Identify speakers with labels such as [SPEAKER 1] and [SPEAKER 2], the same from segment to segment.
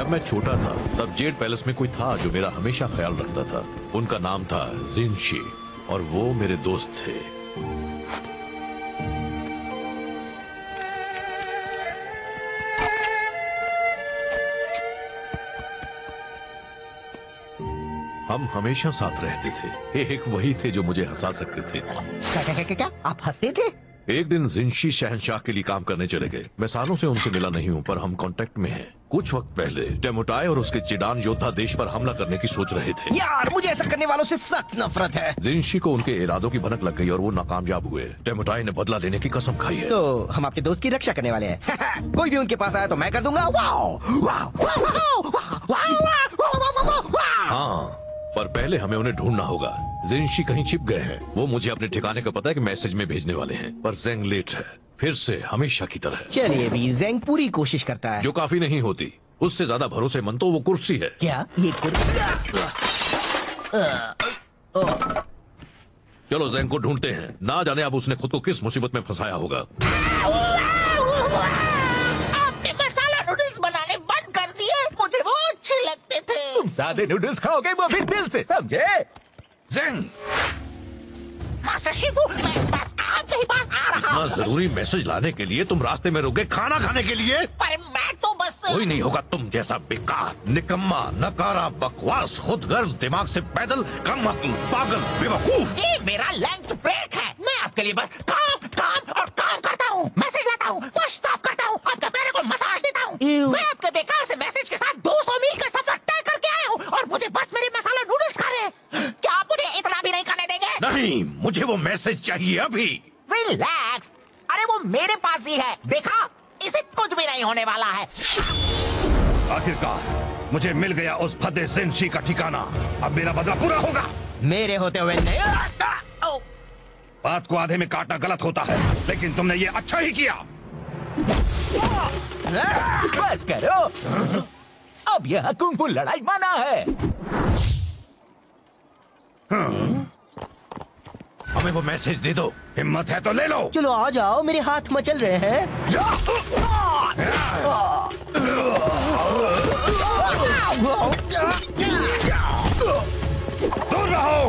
[SPEAKER 1] जब मैं छोटा था तब जेड पैलेस में कोई था जो मेरा हमेशा ख्याल रखता था। उनका नाम था जिनशी और वो मेरे दोस्त थे। हम हमेशा साथ रहते थे। एक वही थे जो मुझे हंसा सकते थे।
[SPEAKER 2] क्या आप हंसते थे?
[SPEAKER 1] एक दिन जिनशी शहंशाह के लिए काम करने चले गए। मैं सालों से उनसे मिला नहीं हूँ, पर हम कांटेक्ट में हैं। कुछ वक्त पहले टेमोटाई और उसके चिडान योद्धा देश पर हमला करने की सोच रहे थे।
[SPEAKER 2] यार मुझे ऐसा करने वालों से सख्त नफरत है।
[SPEAKER 1] जिनशी को उनके इरादों की भनक लग गई और वो नाकामयाब हुए। टेमोटाई ने बदला लेने की कसम खाई है।
[SPEAKER 2] तो हम आपके दोस्त की रक्षा करने वाले हैं। कोई भी उनके पास आया तो मैं कर दूंगा।
[SPEAKER 1] हाँ, पर पहले हमें उन्हें ढूंढना होगा। जिनशी कहीं छिप गए हैं। वो मुझे अपने ठिकाने का पता है कि मैसेज में भेजने वाले हैं, पर जेंग लेट है, फिर से हमेशा की तरह।
[SPEAKER 2] चलिए भी, जेंग पूरी कोशिश करता है।
[SPEAKER 1] जो काफी नहीं होती। उससे ज्यादा भरोसेमंद तो वो कुर्सी है।
[SPEAKER 2] क्या ये कुर्सी?
[SPEAKER 1] चलो जेंग को ढूंढते हैं। ना जाने अब उसने खुद को किस मुसीबत में फंसाया होगा।
[SPEAKER 3] आपने मसाला नूडल्स बनाने बंद कर दिए। मुझे वो अच्छे लगते थे।
[SPEAKER 2] सादे नूडल्स खाओगे वो भी दिल से, समझे?
[SPEAKER 1] जेंग,
[SPEAKER 3] मास्टर शिफू, मैं बस आपके ही पास आ रहा हूँ।
[SPEAKER 1] इतना जरूरी मैसेज लाने के लिए तुम रास्ते में रुक गए खाना खाने के लिए?
[SPEAKER 3] पर मैं तो बस
[SPEAKER 1] कोई नहीं होगा तुम जैसा बेकार, निकम्मा, नकारा, बकवास, खुदगर्ज, दिमाग से पैदल, कम अक्ल, पागल, बेवकूफ।
[SPEAKER 3] ये मेरा लंच ब्रेक है। मैं आपके लिए बस काम काम और काम करता हूँ। मैसेज लाता हूँ, स्टॉप करता हूँ, आपके पैरों को मसाज देता हूँ। मैं आपके बेकार से मैसेज के साथ 200 मील का सफर तय करके आया हूँ और मुझे बस मेरे मसाला नूडल्स खा रहे हैं। क्या आप मुझे इतना भी नहीं करने देंगे?
[SPEAKER 1] नहीं, मुझे वो मैसेज चाहिए अभी।
[SPEAKER 3] रिलैक्स। अरे वो मेरे पास ही है, देखा? इसे कुछ भी नहीं होने वाला है।
[SPEAKER 1] आखिरकार मुझे मिल गया उस फदे जिनशी का ठिकाना। अब मेरा बदला पूरा होगा।
[SPEAKER 2] मेरे होते हुए नहीं।
[SPEAKER 1] बात को आधे में काटना गलत होता है, लेकिन तुमने ये अच्छा ही किया।
[SPEAKER 2] बस करो, अब यह कुंग-फू लड़ाई माना है।
[SPEAKER 1] हमें वो मैसेज दे दो। हिम्मत है तो ले लो।
[SPEAKER 2] चलो आ जाओ, मेरे हाथ मचल रहे हैं।
[SPEAKER 1] दूर रहो।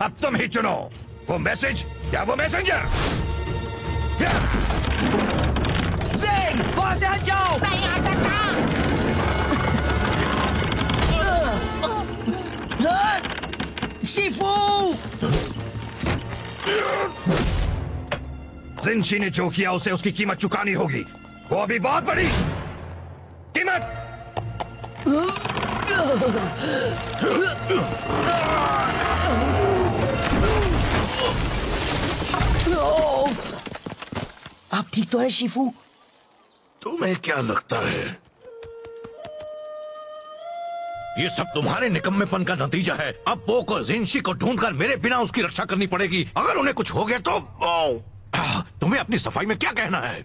[SPEAKER 1] अब तुम ही चुनो, वो मैसेज या वो मैसेंजर।
[SPEAKER 2] वहां से हट जाओ।
[SPEAKER 3] नहीं आ सकता।
[SPEAKER 2] शिफू,
[SPEAKER 1] जिनशी ने जो किया उसे उसकी कीमत चुकानी होगी। वो अभी बहुत बड़ी कीमत।
[SPEAKER 2] आप ठीक तो है शिफू?
[SPEAKER 1] तुम्हें क्या लगता है ये सब तुम्हारे निकम्मेपन का नतीजा है? अब वो को जिनशी को ढूंढकर मेरे बिना उसकी रक्षा करनी पड़ेगी। अगर उन्हें कुछ हो गया तो तुम्हें अपनी सफाई में क्या कहना है?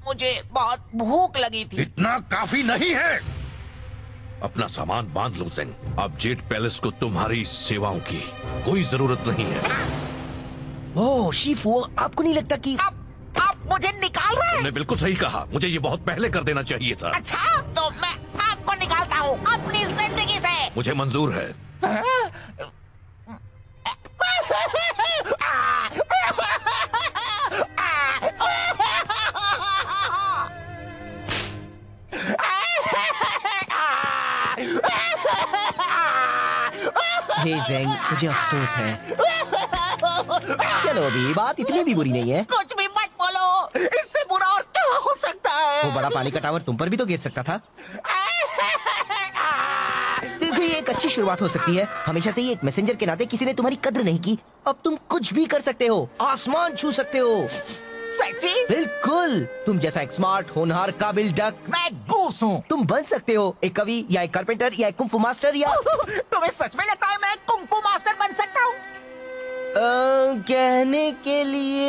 [SPEAKER 3] मुझे बहुत भूख लगी थी।
[SPEAKER 1] इतना काफी नहीं है। अपना सामान बांध लो जेंग। अब जेड पैलेस को तुम्हारी सेवाओं की कोई जरूरत नहीं है।
[SPEAKER 2] ओह शिफू, आपको नहीं लगता कि
[SPEAKER 3] आप मुझे निकाल रहे हैं?
[SPEAKER 1] तुमने बिल्कुल सही कहा। मुझे ये बहुत पहले कर देना चाहिए था।
[SPEAKER 3] अच्छा, तो मैं आपको निकालता हूँ अपनी जिंदगी से।
[SPEAKER 1] मुझे मंजूर है।
[SPEAKER 2] हे जेंग, मुझे अफसोस है। चलो अभी बात इतनी भी बुरी नहीं है।
[SPEAKER 3] कुछ भी मत बोलो, इससे बुरा और क्या हो सकता है?
[SPEAKER 2] वो बड़ा पानी का टावर तुम पर भी तो गिर सकता था। देखो ये एक अच्छी शुरुआत हो सकती है। हमेशा से ही एक मैसेंजर के नाते किसी ने तुम्हारी कद्र नहीं की। अब तुम कुछ भी कर सकते हो, आसमान छू सकते हो।
[SPEAKER 3] सच्ची?
[SPEAKER 2] बिल्कुल, तुम जैसा एक स्मार्ट, होनहार, काबिल डक।
[SPEAKER 3] मैं गूस हूँ।
[SPEAKER 2] तुम बन सकते हो एक कवि या एक कारपेंटर या एक कुंफू मास्टर या
[SPEAKER 3] तुम्हें सच में लगता है मैं कुंफू मास्टर बन सकता हूँ?
[SPEAKER 2] कहने के लिए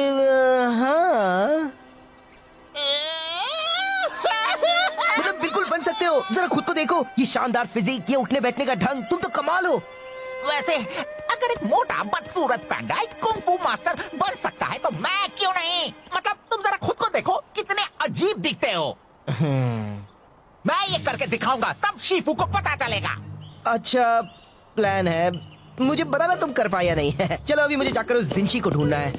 [SPEAKER 2] हाँ, मतलब बिल्कुल बन सकते करते हो? जरा खुद को देखो, ये शानदार फिजिक, ये उठने बैठने का ढंग, तुम तो कमाल हो।
[SPEAKER 3] वैसे अगर एक मोटा बदसूरत पैंडा एक कुंग फू मास्टर बन सकता है तो मैं क्यों नहीं? मतलब तुम जरा खुद को देखो, कितने अजीब दिखते हो। मैं ये करके दिखाऊंगा, तब शीफू को पता चलेगा।
[SPEAKER 2] अच्छा प्लान है, मुझे पता ना तुम कर पाया नहीं है। चलो अभी मुझे जाकर उस जिंशी को ढूंढना है।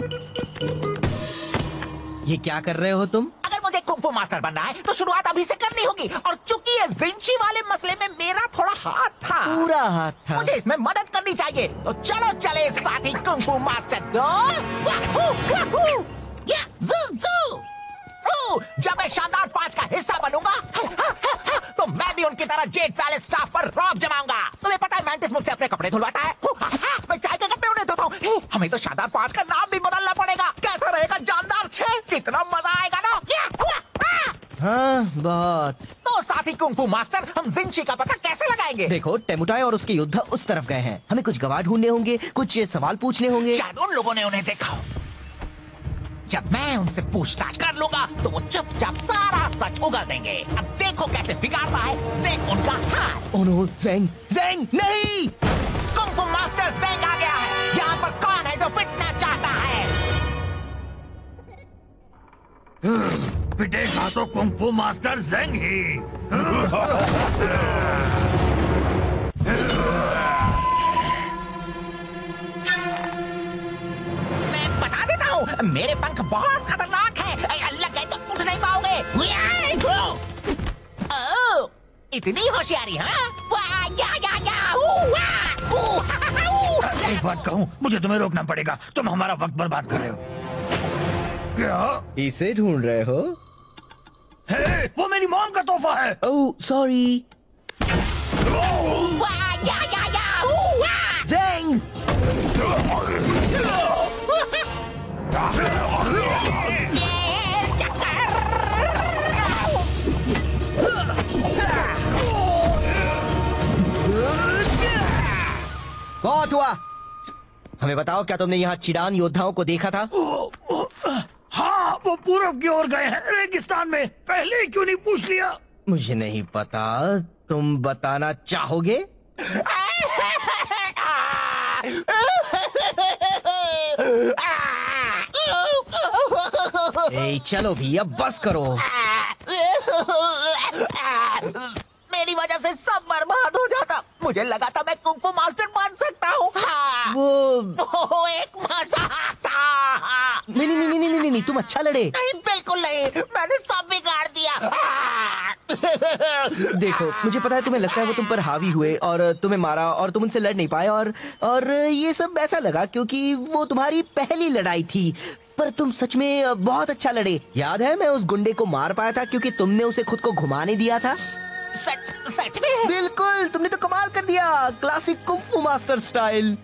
[SPEAKER 2] ये क्या कर रहे हो तुम?
[SPEAKER 3] अगर मुझे कुंग फू मास्टर बनना है तो शुरुआत अभी से करनी होगी, और चूंकि ये जिंशी वाले मसले में मेरा थोड़ा हाथ था,
[SPEAKER 2] पूरा हाथ था।
[SPEAKER 3] मुझे इसमें मदद करनी चाहिए। तो चलो चले साथी कुंग फू मास्टर को। जब मैं शानदार 5 का हिस्सा बनूंगा तो मैं भी उनकी तरह जेट पैलेस स्टाफ पर रौब जमाऊंगा। तुम्हें पता है मैंटिस मुझसे अपने कपड़े धुलवाता है, मैं चाय के कपड़े उन्हें धोता हूँ। हमें तो शानदार 5 का नाम भी बदलना पड़ेगा। कैसा रहेगा जानदार 6? कितना मजा आएगा ना।
[SPEAKER 2] हाँ बहुत।
[SPEAKER 3] तो साथी कुंग फू मास्टर, हम जिंशी का पता कैसे लगाएंगे?
[SPEAKER 2] देखो टेमुटाई और उसके योद्धा उस तरफ गए हैं, हमें कुछ गवाह ढूंढने होंगे, कुछ सवाल पूछने होंगे।
[SPEAKER 3] शायद उन लोगों ने उन्हें देखा हो। जब मैं उनसे पूछताछ कर लूंगा तो वो चुपचाप सारा सच उगल देंगे। अब देखो कैसे बिगाड़ता है देख उनका हाथ।
[SPEAKER 2] ओह नो, ज़ेंग, ज़ेंग नहीं!
[SPEAKER 3] कुंग फू मास्टर ज़ेंग आ गया है। यहाँ पर कौन है जो पिटना चाहता है?
[SPEAKER 1] पिटेगा तो कुंग फू मास्टर ज़ेंग ही।
[SPEAKER 3] मैं बता देता हूँ, मेरे पंख बहुत खतरनाक है। लग गए तो उठ नहीं पाओगे। ओह, इतनी होशियारी, हाँ?
[SPEAKER 1] एक बात कहूँ, मुझे तुम्हें रोकना पड़ेगा, तुम हमारा वक्त बर्बाद कर रहे हो। क्या
[SPEAKER 2] इसे ढूंढ रहे हो?
[SPEAKER 1] है, वो मेरी मॉम का तोहफा है।
[SPEAKER 2] Oh sorry. ज़ेंग! बहुत हुआ। हमें बताओ, क्या तुमने यहाँ चिडान योद्धाओं को देखा था?
[SPEAKER 1] हाँ, वो पूरब की ओर गए हैं, रेगिस्तान में। पहले क्यों नहीं पूछ लिया?
[SPEAKER 2] मुझे नहीं पता, तुम बताना चाहोगे? ए, चलो भी, अब बस करो।
[SPEAKER 3] मेरी वजह से सब बर्बाद हो जाता। मुझे लगा था मैं कुंग फू मास्टर बन सकता हूँ। वो एक मजाक था।
[SPEAKER 2] नहीं, तुम अच्छा लड़े।
[SPEAKER 3] नहीं, बिल्कुल नहीं, मैंने सब बिगाड़ दिया।
[SPEAKER 2] देखो, मुझे पता है तुम्हें लगता है वो तुम पर हावी हुए और तुम्हें मारा और तुम उनसे लड़ नहीं पाए, और ये सब ऐसा लगा क्योंकि वो तुम्हारी पहली लड़ाई थी। पर तुम सच में बहुत अच्छा लड़े। याद है, मैं उस गुंडे को मार पाया था क्योंकि तुमने उसे खुद को घुमाने दिया था।
[SPEAKER 3] सच में?
[SPEAKER 2] बिल्कुल, तुमने तो कमाल कर दिया, क्लासिक कुंग फू मास्टर स्टाइल।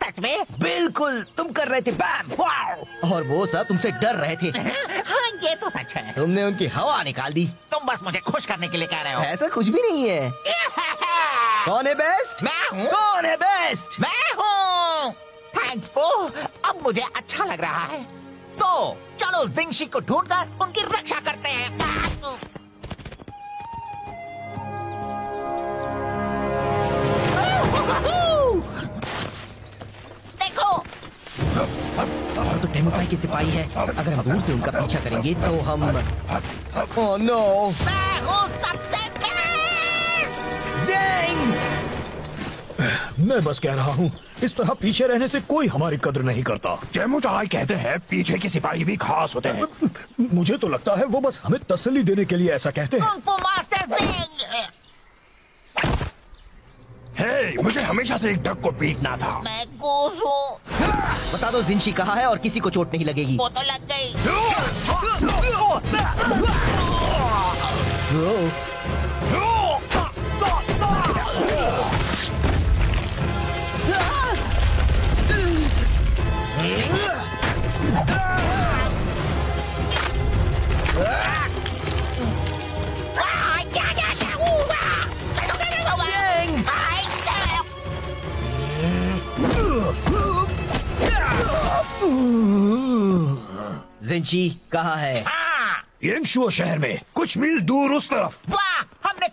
[SPEAKER 3] सच में?
[SPEAKER 2] बिल्कुल, तुम कर रहे थे बैम, वाओ! और वो सब तुमसे डर रहे थे।
[SPEAKER 3] हाँ, ये तो सच है।
[SPEAKER 2] तुमने उनकी हवा निकाल दी।
[SPEAKER 3] तुम बस मुझे खुश करने के लिए कह रहे हो।
[SPEAKER 2] ऐसा कुछ भी नहीं है। कौन है बेस्ट?
[SPEAKER 3] मैं हूँ।
[SPEAKER 2] कौन है बेस्ट?
[SPEAKER 3] मैं हूँ। थैंक्स फू, अब मुझे अच्छा लग रहा है। तो चलो जिंशी को ढूंढकर उनकी रक्षा करते हैं। देखो,
[SPEAKER 2] तो टेमुटाई के सिपाही है। अगर हम दूर से उनका पीछा करेंगे तो हम... ओह नो!
[SPEAKER 3] मैं हूँ सबसे बेस्ट।
[SPEAKER 1] मैं बस कह रहा हूँ, इस तरह पीछे रहने से कोई हमारी कद्र नहीं करता। टेमुटाई कहते हैं पीछे के सिपाही भी खास होते हैं। मुझे तो लगता है वो बस हमें तसल्ली देने के लिए ऐसा कहते हैं।
[SPEAKER 3] कुंग फू मास्टर ज़ेंग।
[SPEAKER 1] हे, मुझे हमेशा से एक डक को पीटना था।
[SPEAKER 3] मैं घूस हूँ।
[SPEAKER 2] बता दो जिंशी कहाँ है और किसी को चोट नहीं लगेगी।
[SPEAKER 3] वो तो लग गई।
[SPEAKER 2] जिंशी कहाँ है?
[SPEAKER 3] हाँ,
[SPEAKER 1] येंगशुओ शहर में कुछ मील दूर उस तरफ।
[SPEAKER 3] वाह, हमने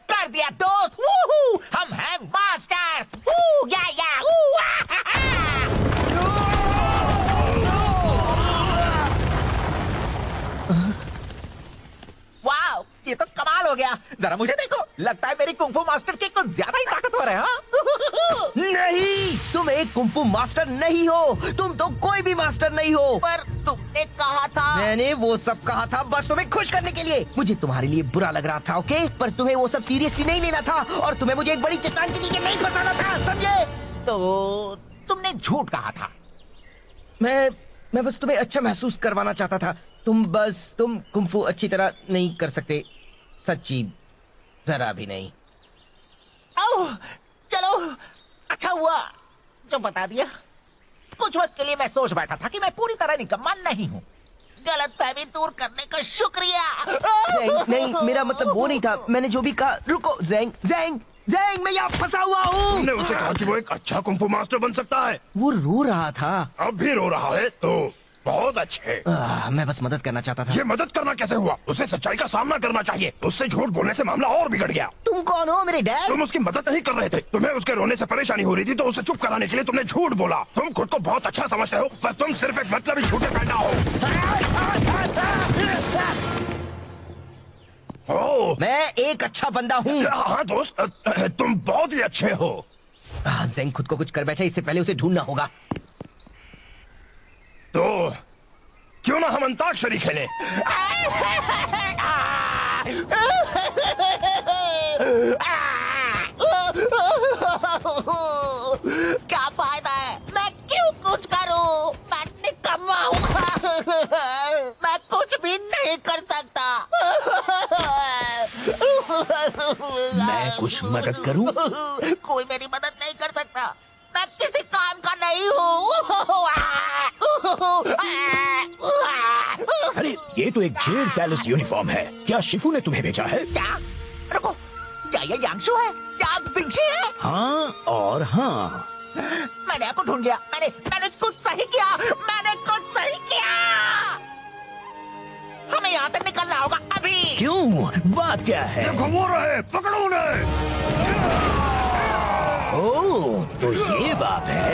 [SPEAKER 3] जरा मुझे देखो, लगता है मेरी कुंफू मास्टर की कुछ ज्यादा ही ताकतवर है। हाँ?
[SPEAKER 2] नहीं, तुम एक कुंफू मास्टर नहीं हो, तुम तो कोई भी मास्टर नहीं हो।
[SPEAKER 3] पर तुमने कहा था।
[SPEAKER 2] मैंने वो सब कहा था बस तुम्हें खुश करने के लिए। मुझे तुम्हारे लिए बुरा लग रहा था, ओके, पर तुम्हें वो सब सीरियसली नहीं लेना था और तुम्हें मुझे एक बड़ी चट्टान के नीचे नहीं फंसाना था, समझे?
[SPEAKER 3] तो तुमने झूठ कहा था।
[SPEAKER 2] मैं बस तुम्हें अच्छा महसूस करवाना चाहता था। तुम कुंफू अच्छी तरह नहीं कर सकते, सच्ची जरा भी नहीं।
[SPEAKER 3] ओह, चलो अच्छा हुआ जो बता दिया। कुछ वक्त के लिए मैं सोच बैठा था कि मैं पूरी तरह निकम्मा नहीं हूँ। गलतफहमी दूर करने का शुक्रिया।
[SPEAKER 2] नहीं, मेरा मतलब वो नहीं था। मैंने जो भी कहा, रुको ज़ैंग, मैं यहाँ फंसा हुआ हूँ।
[SPEAKER 1] तुमने उसे कहा कि वो एक अच्छा कुंफू मास्टर बन सकता है।
[SPEAKER 2] वो रो रहा था।
[SPEAKER 1] अब भी रो रहा है तो बहुत अच्छे।
[SPEAKER 2] मैं बस मदद करना चाहता था।
[SPEAKER 1] ये मदद करना कैसे हुआ? उसे सच्चाई का सामना करना चाहिए। उससे झूठ बोलने से मामला और बिगड़ गया।
[SPEAKER 2] तुम कौन हो, मेरे डैड?
[SPEAKER 1] तुम उसकी मदद नहीं कर रहे थे। तुम्हें उसके रोने से परेशानी हो रही थी तो उसे चुप कराने के लिए तुमने झूठ बोला। तुम खुद को बहुत अच्छा समझते हो, पर तुम सिर्फ एक मतलबी झूठे पैदा हो।
[SPEAKER 2] मैं एक अच्छा बंदा हूँ।
[SPEAKER 1] हाँ दोस्त, तुम बहुत ही अच्छे हो।
[SPEAKER 2] ज़ैंग खुद को कुछ कर बैठे, इससे पहले उसे ढूंढना होगा।
[SPEAKER 1] तो क्यों ना हम अंताक्षरी खेलें?
[SPEAKER 3] क्या फायदा है? मैं क्यों कुछ करूं? मैं निकम्मा हूँ। मैं कुछ भी नहीं कर सकता।
[SPEAKER 2] मैं कुछ मदद करूं?
[SPEAKER 3] कोई मेरी मदद नहीं कर सकता। मैं किसी काम का नहीं हूँ।
[SPEAKER 1] अरे ये तो एक जेड पैलेस यूनिफॉर्म है। क्या शिफू ने तुम्हें भेजा है?
[SPEAKER 3] क्या? रुको, क्या ये यांशु है? क्या बिंशी है?
[SPEAKER 1] हाँ और हाँ।
[SPEAKER 3] मैंने आपको ढूंढ लिया। मैंने कुछ सही किया। मैंने कुछ सही किया। हमें यहाँ से निकलना होगा अभी।
[SPEAKER 2] क्यों? बात क्या है?
[SPEAKER 1] घुमा रहे, पकड़ो उन्हें।
[SPEAKER 2] ओह, तो ये बात है।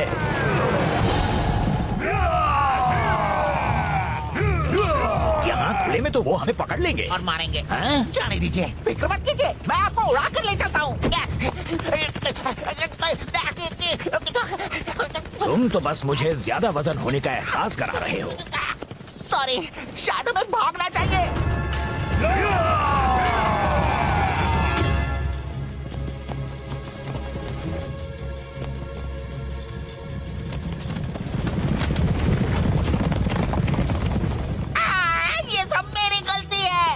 [SPEAKER 2] यहाँ खुले में तो वो हमें पकड़ लेंगे
[SPEAKER 3] और मारेंगे।
[SPEAKER 2] हाँ?
[SPEAKER 3] जाने दीजिए, फिक्र मत कीजिए। मैं आपको उड़ा कर ले जाता हूँ।
[SPEAKER 2] तुम तो बस मुझे ज्यादा वजन होने का एहसास करा रहे हो।
[SPEAKER 3] सॉरी, शायद हमें भागना चाहिए।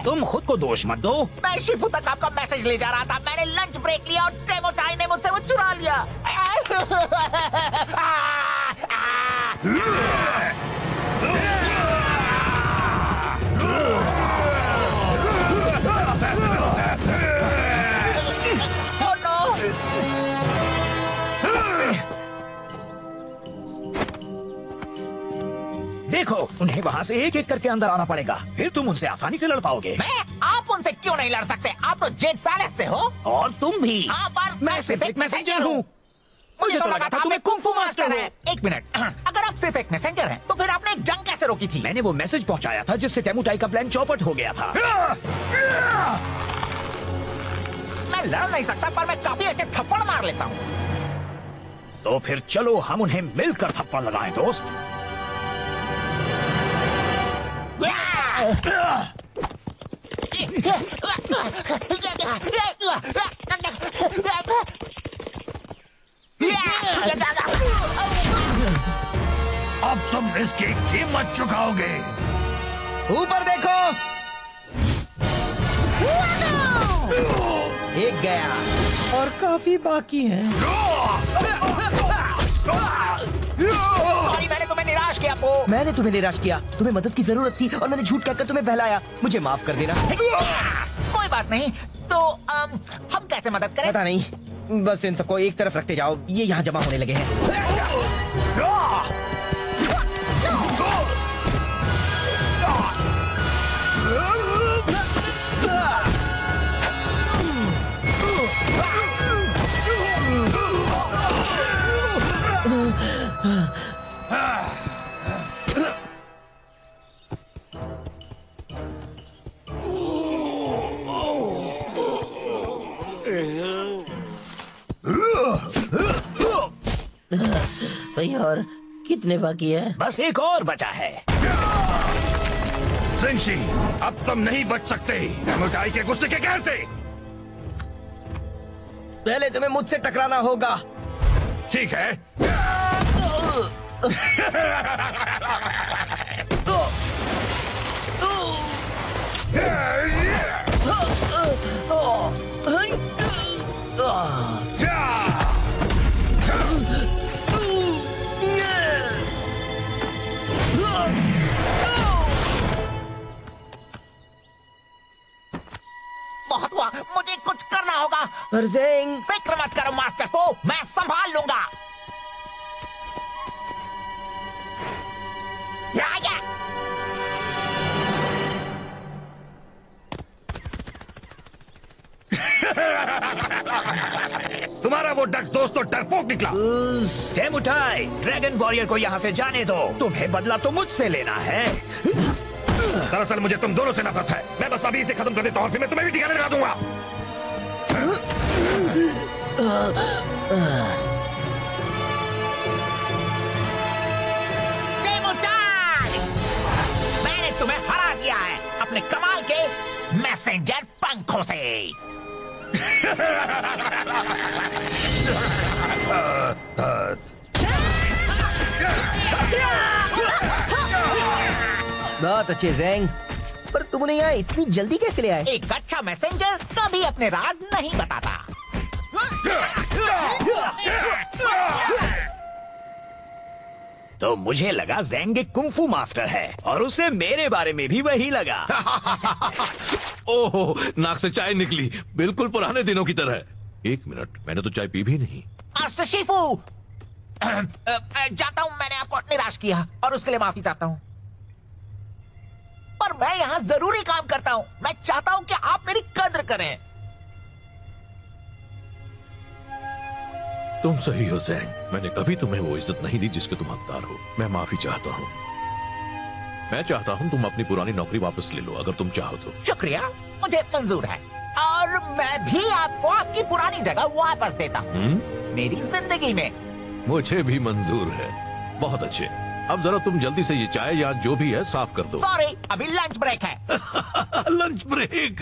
[SPEAKER 2] तुम खुद को दोष मत दो।
[SPEAKER 3] मैं शिफू तक आपका मैसेज ले जा रहा था। मैंने लंच ब्रेक लिया और टेमोटाई ने मुझसे वो चुरा लिया।
[SPEAKER 2] देखो, उन्हें वहाँ से एक एक करके अंदर आना पड़ेगा, फिर तुम उनसे आसानी से लड़ पाओगे।
[SPEAKER 3] आप उनसे क्यों नहीं लड़ सकते? आप तो जेड पैलेस से हो।
[SPEAKER 2] और तुम भी।
[SPEAKER 3] हाँ, पर
[SPEAKER 2] मैं सिर्फ एक मैसेंजर हूँ।
[SPEAKER 3] मुझे तो लगा था तुम्हें कुंफू मास्टर है। एक मिनट, अगर आप सिर्फ एक मैसेंजर हैं, तो फिर आपने जंग कैसे रोकी थी?
[SPEAKER 2] मैंने वो मैसेज पहुँचाया था जिससे टेमुटाई का प्लान चौपट हो गया था।
[SPEAKER 3] मैं लड़ नहीं सकता, पर मैं काफी अच्छे थप्पड़ मार लेता हूँ।
[SPEAKER 2] तो फिर चलो हम उन्हें मिलकर थप्पड़ लगाएं, दोस्त।
[SPEAKER 1] अब तुम इसकी कीमत चुकाओगे।
[SPEAKER 2] ऊपर देखो। एक गया और काफी बाकी है।
[SPEAKER 3] मैंने तुम्हें निराश किया पो।
[SPEAKER 2] मैंने तुम्हें निराश किया। तुम्हें मदद की जरूरत थी और मैंने झूठ कहकर तुम्हें बहलाया। मुझे माफ कर देना।
[SPEAKER 3] कोई बात नहीं। तो हम कैसे मदद करें?
[SPEAKER 2] पता नहीं, बस इन सबको एक तरफ रखते जाओ। ये यहाँ जमा होने लगे हैं। भाई और कितने बाकी है?
[SPEAKER 3] बस एक और बचा है।
[SPEAKER 1] जिनशी, अब तुम नहीं बच सकते एमोटाई के गुस्से के कहर से।
[SPEAKER 2] पहले तुम्हें मुझसे टकराना होगा।
[SPEAKER 1] ठीक है।
[SPEAKER 3] बहुत हुआ, मुझे कुछ करना होगा।
[SPEAKER 2] ज़ेंग,
[SPEAKER 3] फिक्र मत करो मास्टर को, मैं संभाल लूंगा।
[SPEAKER 1] तुम्हारा वो डक दोस्त तो डरपोक निकला।
[SPEAKER 3] एमोटाई, ड्रैगन वॉरियर को यहाँ से जाने दो। तुम्हें बदला तो मुझसे लेना है।
[SPEAKER 1] दरअसल मुझे तुम दोनों से नफरत है। मैं बस अभी इसे खत्म कर देता हूँ, फिर मैं तुम्हें भी ठिकाने लगा दूंगा।
[SPEAKER 3] एमोटाई, मैंने तुम्हें हरा दिया है अपने कमाल के मैसेंजर पंखों से।
[SPEAKER 2] बहुत अच्छे ज़ेंग, पर तुम उन्हें यहाँ इतनी जल्दी कैसे ले आए?
[SPEAKER 3] एक अच्छा मैसेंजर कभी अपने राज नहीं बताता। तो मुझे लगा ज़ेंग एक कुंफू मास्टर है और उसे मेरे बारे में भी वही लगा।
[SPEAKER 1] ओहो, नाक से चाय निकली, बिल्कुल पुराने दिनों की तरह। एक मिनट, मैंने तो चाय पी भी नहीं।
[SPEAKER 3] मास्टर शिफू, जाता हूँ, मैंने आपको निराश किया और उसके लिए माफी चाहता हूँ। पर मैं यहाँ जरूरी काम करता हूँ। मैं चाहता हूँ कि आप मेरी कद्र करें।
[SPEAKER 1] तुम सही हो ज़ेंग, मैंने कभी तुम्हें वो इज्जत नहीं दी जिसके तुम हकदार हो। मैं माफी चाहता हूँ। मैं चाहता हूँ तुम अपनी पुरानी नौकरी वापस ले लो, अगर तुम चाहो तो।
[SPEAKER 3] शुक्रिया, मुझे मंजूर है और मैं भी आपको आपकी पुरानी जगह वापस देता हूँ मेरी जिंदगी में।
[SPEAKER 1] मुझे भी मंजूर है। बहुत अच्छे, अब जरा तुम जल्दी से ये चाय या जो भी है साफ कर दो।
[SPEAKER 3] सॉरी, अभी लंच ब्रेक है।
[SPEAKER 1] Lunch break?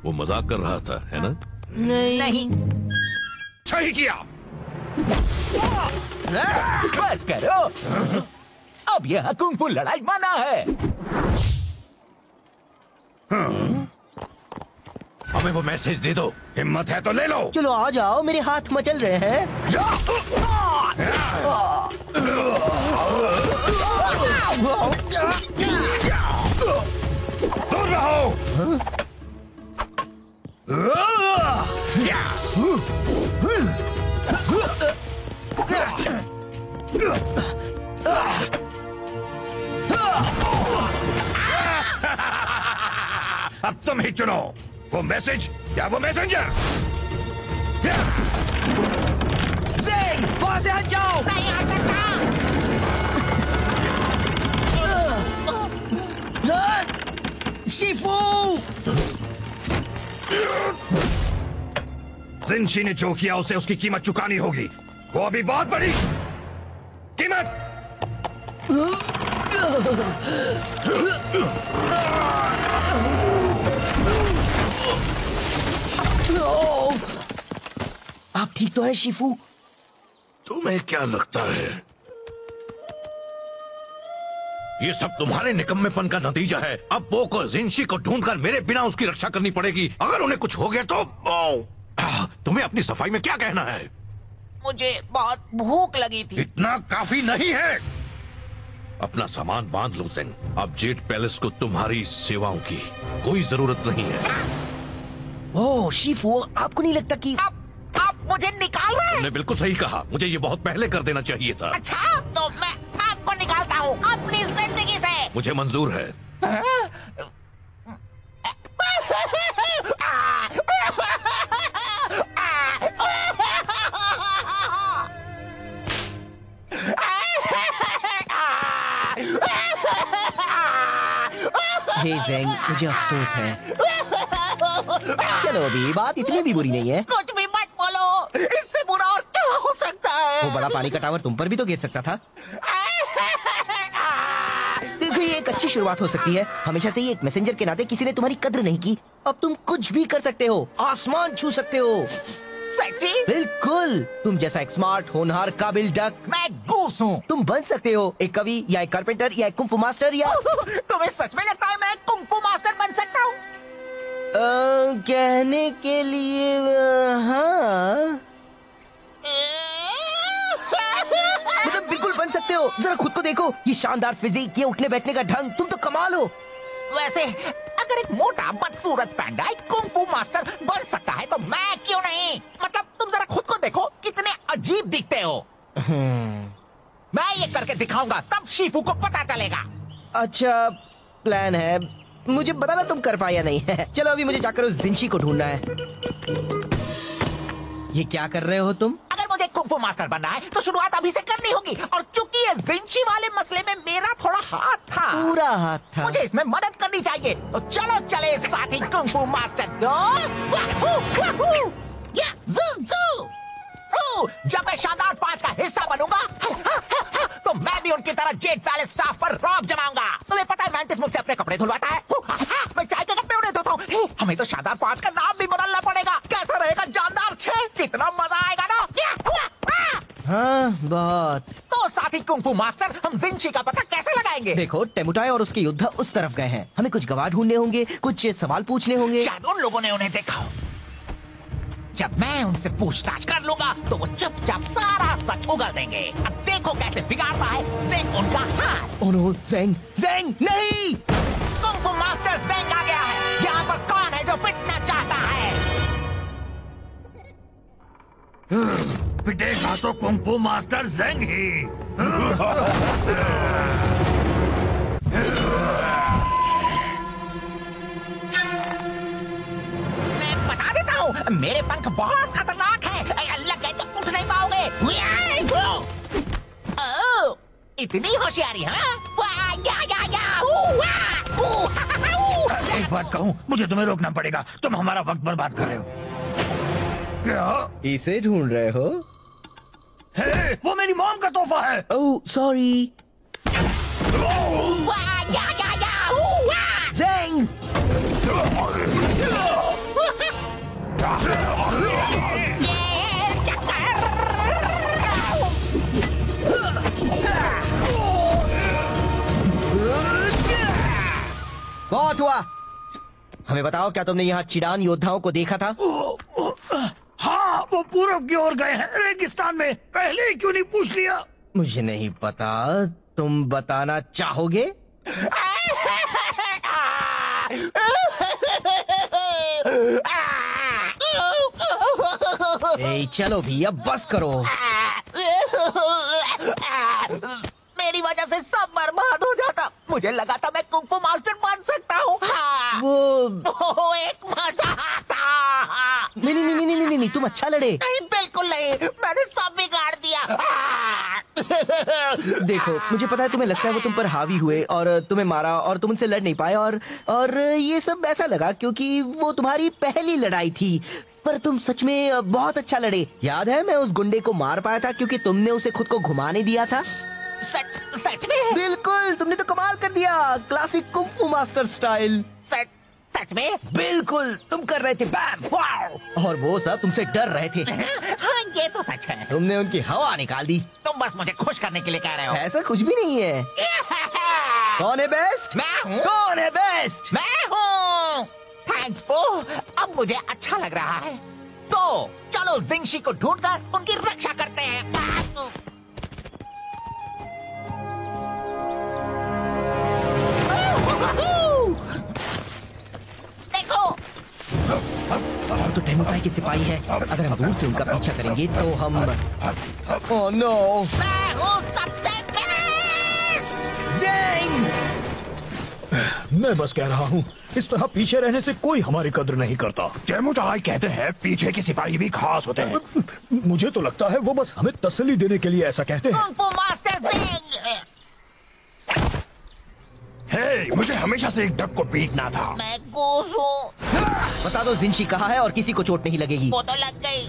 [SPEAKER 1] वो मजाक कर रहा था, है ना?
[SPEAKER 3] नहीं।
[SPEAKER 1] सही किया।
[SPEAKER 3] बस करो, अब यह कुंफू लड़ाई मना है।
[SPEAKER 1] हमें वो मैसेज दे दो, हिम्मत है तो ले लो।
[SPEAKER 2] चलो आ जाओ, मेरे हाथ मचल रहे हैं।
[SPEAKER 1] दूर रहो। अब तुम ही चुनो, वो मैसेज या वो मैसेंजर।
[SPEAKER 2] वहां से हट जाओ।
[SPEAKER 3] नहीं आ सकता।
[SPEAKER 2] शिफू,
[SPEAKER 1] जिनशी ने जो किया उसे उसकी कीमत चुकानी होगी। वो अभी बहुत बड़ी कीमत।
[SPEAKER 2] आप ठीक तो है शिफू?
[SPEAKER 1] तुम्हें क्या लगता है ये सब तुम्हारे निकम्मेपन का नतीजा है? अब पो को जिनशी को ढूंढकर मेरे बिना उसकी रक्षा करनी पड़ेगी। अगर उन्हें कुछ हो गया तो तुम्हें अपनी सफाई में क्या कहना है?
[SPEAKER 3] मुझे बहुत भूख लगी थी।
[SPEAKER 1] इतना काफी नहीं है। अपना सामान बांध लो ज़ेंग। अब जेड पैलेस को तुम्हारी सेवाओं की कोई जरूरत नहीं है।
[SPEAKER 2] ओह शिफू, आपको नहीं लगता कि
[SPEAKER 3] आप मुझे निकाल रहे हैं?
[SPEAKER 1] तुमने बिल्कुल सही कहा, मुझे ये बहुत पहले कर देना चाहिए था।
[SPEAKER 3] अच्छा, तो मैं आपको निकालता हूँ अपनी जिंदगी से।
[SPEAKER 1] मुझे मंजूर है।
[SPEAKER 2] हे ज़ेंग, मुझे अफसोस है। चलो अभी बात इतनी भी बुरी नहीं है।
[SPEAKER 3] कुछ भी मत बोलो, इससे बुरा और क्या हो सकता है?
[SPEAKER 1] वो
[SPEAKER 2] बड़ा पानी का टावर तुम पर भी तो गिर सकता था। देखो ये एक अच्छी शुरुआत हो सकती है। हमेशा से ही एक मैसेंजर के नाते किसी ने तुम्हारी कद्र नहीं की। अब तुम कुछ भी कर सकते हो, आसमान छू सकते हो।
[SPEAKER 3] सच्ची?
[SPEAKER 2] बिल्कुल, तुम जैसा एक स्मार्ट, होनहार, काबिल डक।
[SPEAKER 3] मैं गूस हूँ।
[SPEAKER 2] तुम बन सकते हो एक कवि या एक कारपेंटर या एक कुंफू मास्टर या
[SPEAKER 3] तुम्हें सच में लगता है मैं कुंफू मास्टर बन सकता हूँ?
[SPEAKER 2] कहने के लिए हाँ, मतलब बिल्कुल बन सकते हो। जरा खुद को देखो, ये शानदार फिजिक, ये उठने बैठने का ढंग, तुम तो कमाल हो।
[SPEAKER 3] वैसे अगर एक मोटा बदसूरत पैंडा एक कुंफू मास्टर बन सकता है तो मैं क्यों नहीं? मतलब तुम जरा खुद को देखो, कितने अजीब दिखते हो। मैं ये करके दिखाऊंगा, तब शीफू को पता चलेगा।
[SPEAKER 2] अच्छा प्लान है, मुझे बताना तुम कर पाया नहीं है। चलो अभी मुझे जाकर उस जिंशी को ढूंढना है। ये क्या कर रहे हो तुम?
[SPEAKER 3] अगर मुझे कुंफू मास्टर बनना है तो शुरुआत अभी से करनी होगी, और क्योंकि ये जिंशी वाले मसले में मेरा थोड़ा हाथ था,
[SPEAKER 2] पूरा हाथ था,
[SPEAKER 3] मुझे इसमें मदद करनी चाहिए। तो चलो चले साथी कुंफू मास्टर दो। जब मैं शानदार 5 का हिस्सा बनूंगा तो मैं भी उनकी तरह जेट पैलेस स्टाफ पर रौब जमाऊंगा। तुम्हें पता है मैंटिस मुझसे अपने कपड़े धुलवाता है, मैं चाय के कपड़े उन्हें धोता हूँ। हमें तो शानदार 5 का नाम भी बदलना पड़ेगा। कैसा रहेगा जानदार 6? कितना मजा आएगा ना।
[SPEAKER 2] हाँ बहुत।
[SPEAKER 3] तो साथी कुंफू मास्टर, हम जिंशी का पता कैसे लगाएंगे?
[SPEAKER 2] देखो टेमुटाई और उसके योद्धा उस तरफ गए हैं। हमें कुछ गवाह ढूंढने होंगे, कुछ सवाल पूछने होंगे।
[SPEAKER 3] शायद उन लोगों ने उन्हें देखा हो। जब मैं उनसे पूछताछ कर लूंगा तो वो चुपचाप सारा सच उगल देंगे। अब देखो कैसे बिगाड़ता है ज़ेंग उनका हाथ।
[SPEAKER 2] ओह नो, ज़ेंग, ज़ेंग नहीं!
[SPEAKER 3] कुंफू मास्टर ज़ेंग आ गया है। यहाँ पर कौन है जो पिटना चाहता है?
[SPEAKER 1] पिटेगा तो कुंफू मास्टर ज़ेंग ही।
[SPEAKER 3] मैं बता देता हूँ, मेरे पंख बहुत खतरनाक हैं। लग गए तो उठ नहीं पाओगे। ओह, इतनी होशियारी हाँ?
[SPEAKER 1] एक बात कहूँ, मुझे तुम्हें रोकना पड़ेगा। तुम हमारा वक्त बर्बाद कर रहे हो। क्या
[SPEAKER 2] इसे ढूंढ रहे हो?
[SPEAKER 1] हे, वो मेरी मॉम का तोहफा है।
[SPEAKER 2] Oh sorry. ज़ेंग! बहुत हुआ। हमें बताओ, क्या तुमने यहाँ चिड़ान योद्धाओं को देखा था?
[SPEAKER 1] हाँ, वो पूरब की ओर गए हैं, रेगिस्तान में। पहले ही क्यों नहीं पूछ लिया?
[SPEAKER 2] मुझे नहीं पता, तुम बताना चाहोगे? ए, चलो भी अब बस करो।
[SPEAKER 3] मेरी वजह से सब बर्बाद हो जाता। मुझे लगा था मैं कुंफू मास्टर बन सकता हूँ।
[SPEAKER 2] वो
[SPEAKER 3] एक मजा आता।
[SPEAKER 2] नहीं, तुम अच्छा लड़े।
[SPEAKER 3] नहीं, बिल्कुल नहीं, मैंने सब बिगाड़ दिया।
[SPEAKER 2] देखो, मुझे पता है तुम्हें लगता है वो तुम पर हावी हुए और तुम्हें मारा और तुम उनसे लड़ नहीं पाए, और ये सब ऐसा लगा क्योंकि वो तुम्हारी पहली लड़ाई थी। पर तुम सच में बहुत अच्छा लड़े। याद है मैं उस गुंडे को मार पाया था क्योंकि तुमने उसे खुद को घुमाने दिया था।
[SPEAKER 3] सच में?
[SPEAKER 2] बिल्कुल, तुमने तो कमाल कर दिया, क्लासिक कुंफू मास्टर स्टाइल।
[SPEAKER 3] सच में?
[SPEAKER 2] बिल्कुल, तुम कर रहे थे बैम, वाव! और वो सब तुमसे डर रहे थे।
[SPEAKER 3] हाँ, ये तो सच है।
[SPEAKER 2] तुमने उनकी हवा निकाल दी।
[SPEAKER 3] तुम बस मुझे खुश करने के लिए कह रहे हो।
[SPEAKER 2] ऐसा कुछ भी नहीं है। कौन है बेस्ट?
[SPEAKER 3] मैं हूँ।
[SPEAKER 2] कौन है बेस्ट?
[SPEAKER 3] मैं हूँ। थैंक्स पो, अब मुझे अच्छा लग रहा है। तो चलो जिंशी को ढूंढकर उनकी रक्षा करते हैं। देखो,
[SPEAKER 2] तो टेमुटाई के सिपाही है। अगर हम दूर से उनका पीछा करेंगे तो हम ओह नो,
[SPEAKER 3] मैं हूँ सबसे बेस्ट।
[SPEAKER 1] मैं बस कह रहा हूँ, इस तरह पीछे रहने से कोई हमारी कद्र नहीं करता। टेमुटाई कहते हैं पीछे के सिपाही भी खास होते हैं। मुझे तो लगता है वो बस हमें तसल्ली देने के लिए ऐसा कहते हैं।
[SPEAKER 3] Kung fu master Zeng.
[SPEAKER 1] हे, मुझे हमेशा से एक डक को पीटना था।
[SPEAKER 3] मैं गूस हूँ।
[SPEAKER 2] बता दो जिंशी कहाँ है और किसी को चोट नहीं लगेगी।
[SPEAKER 3] वो तो लग गई।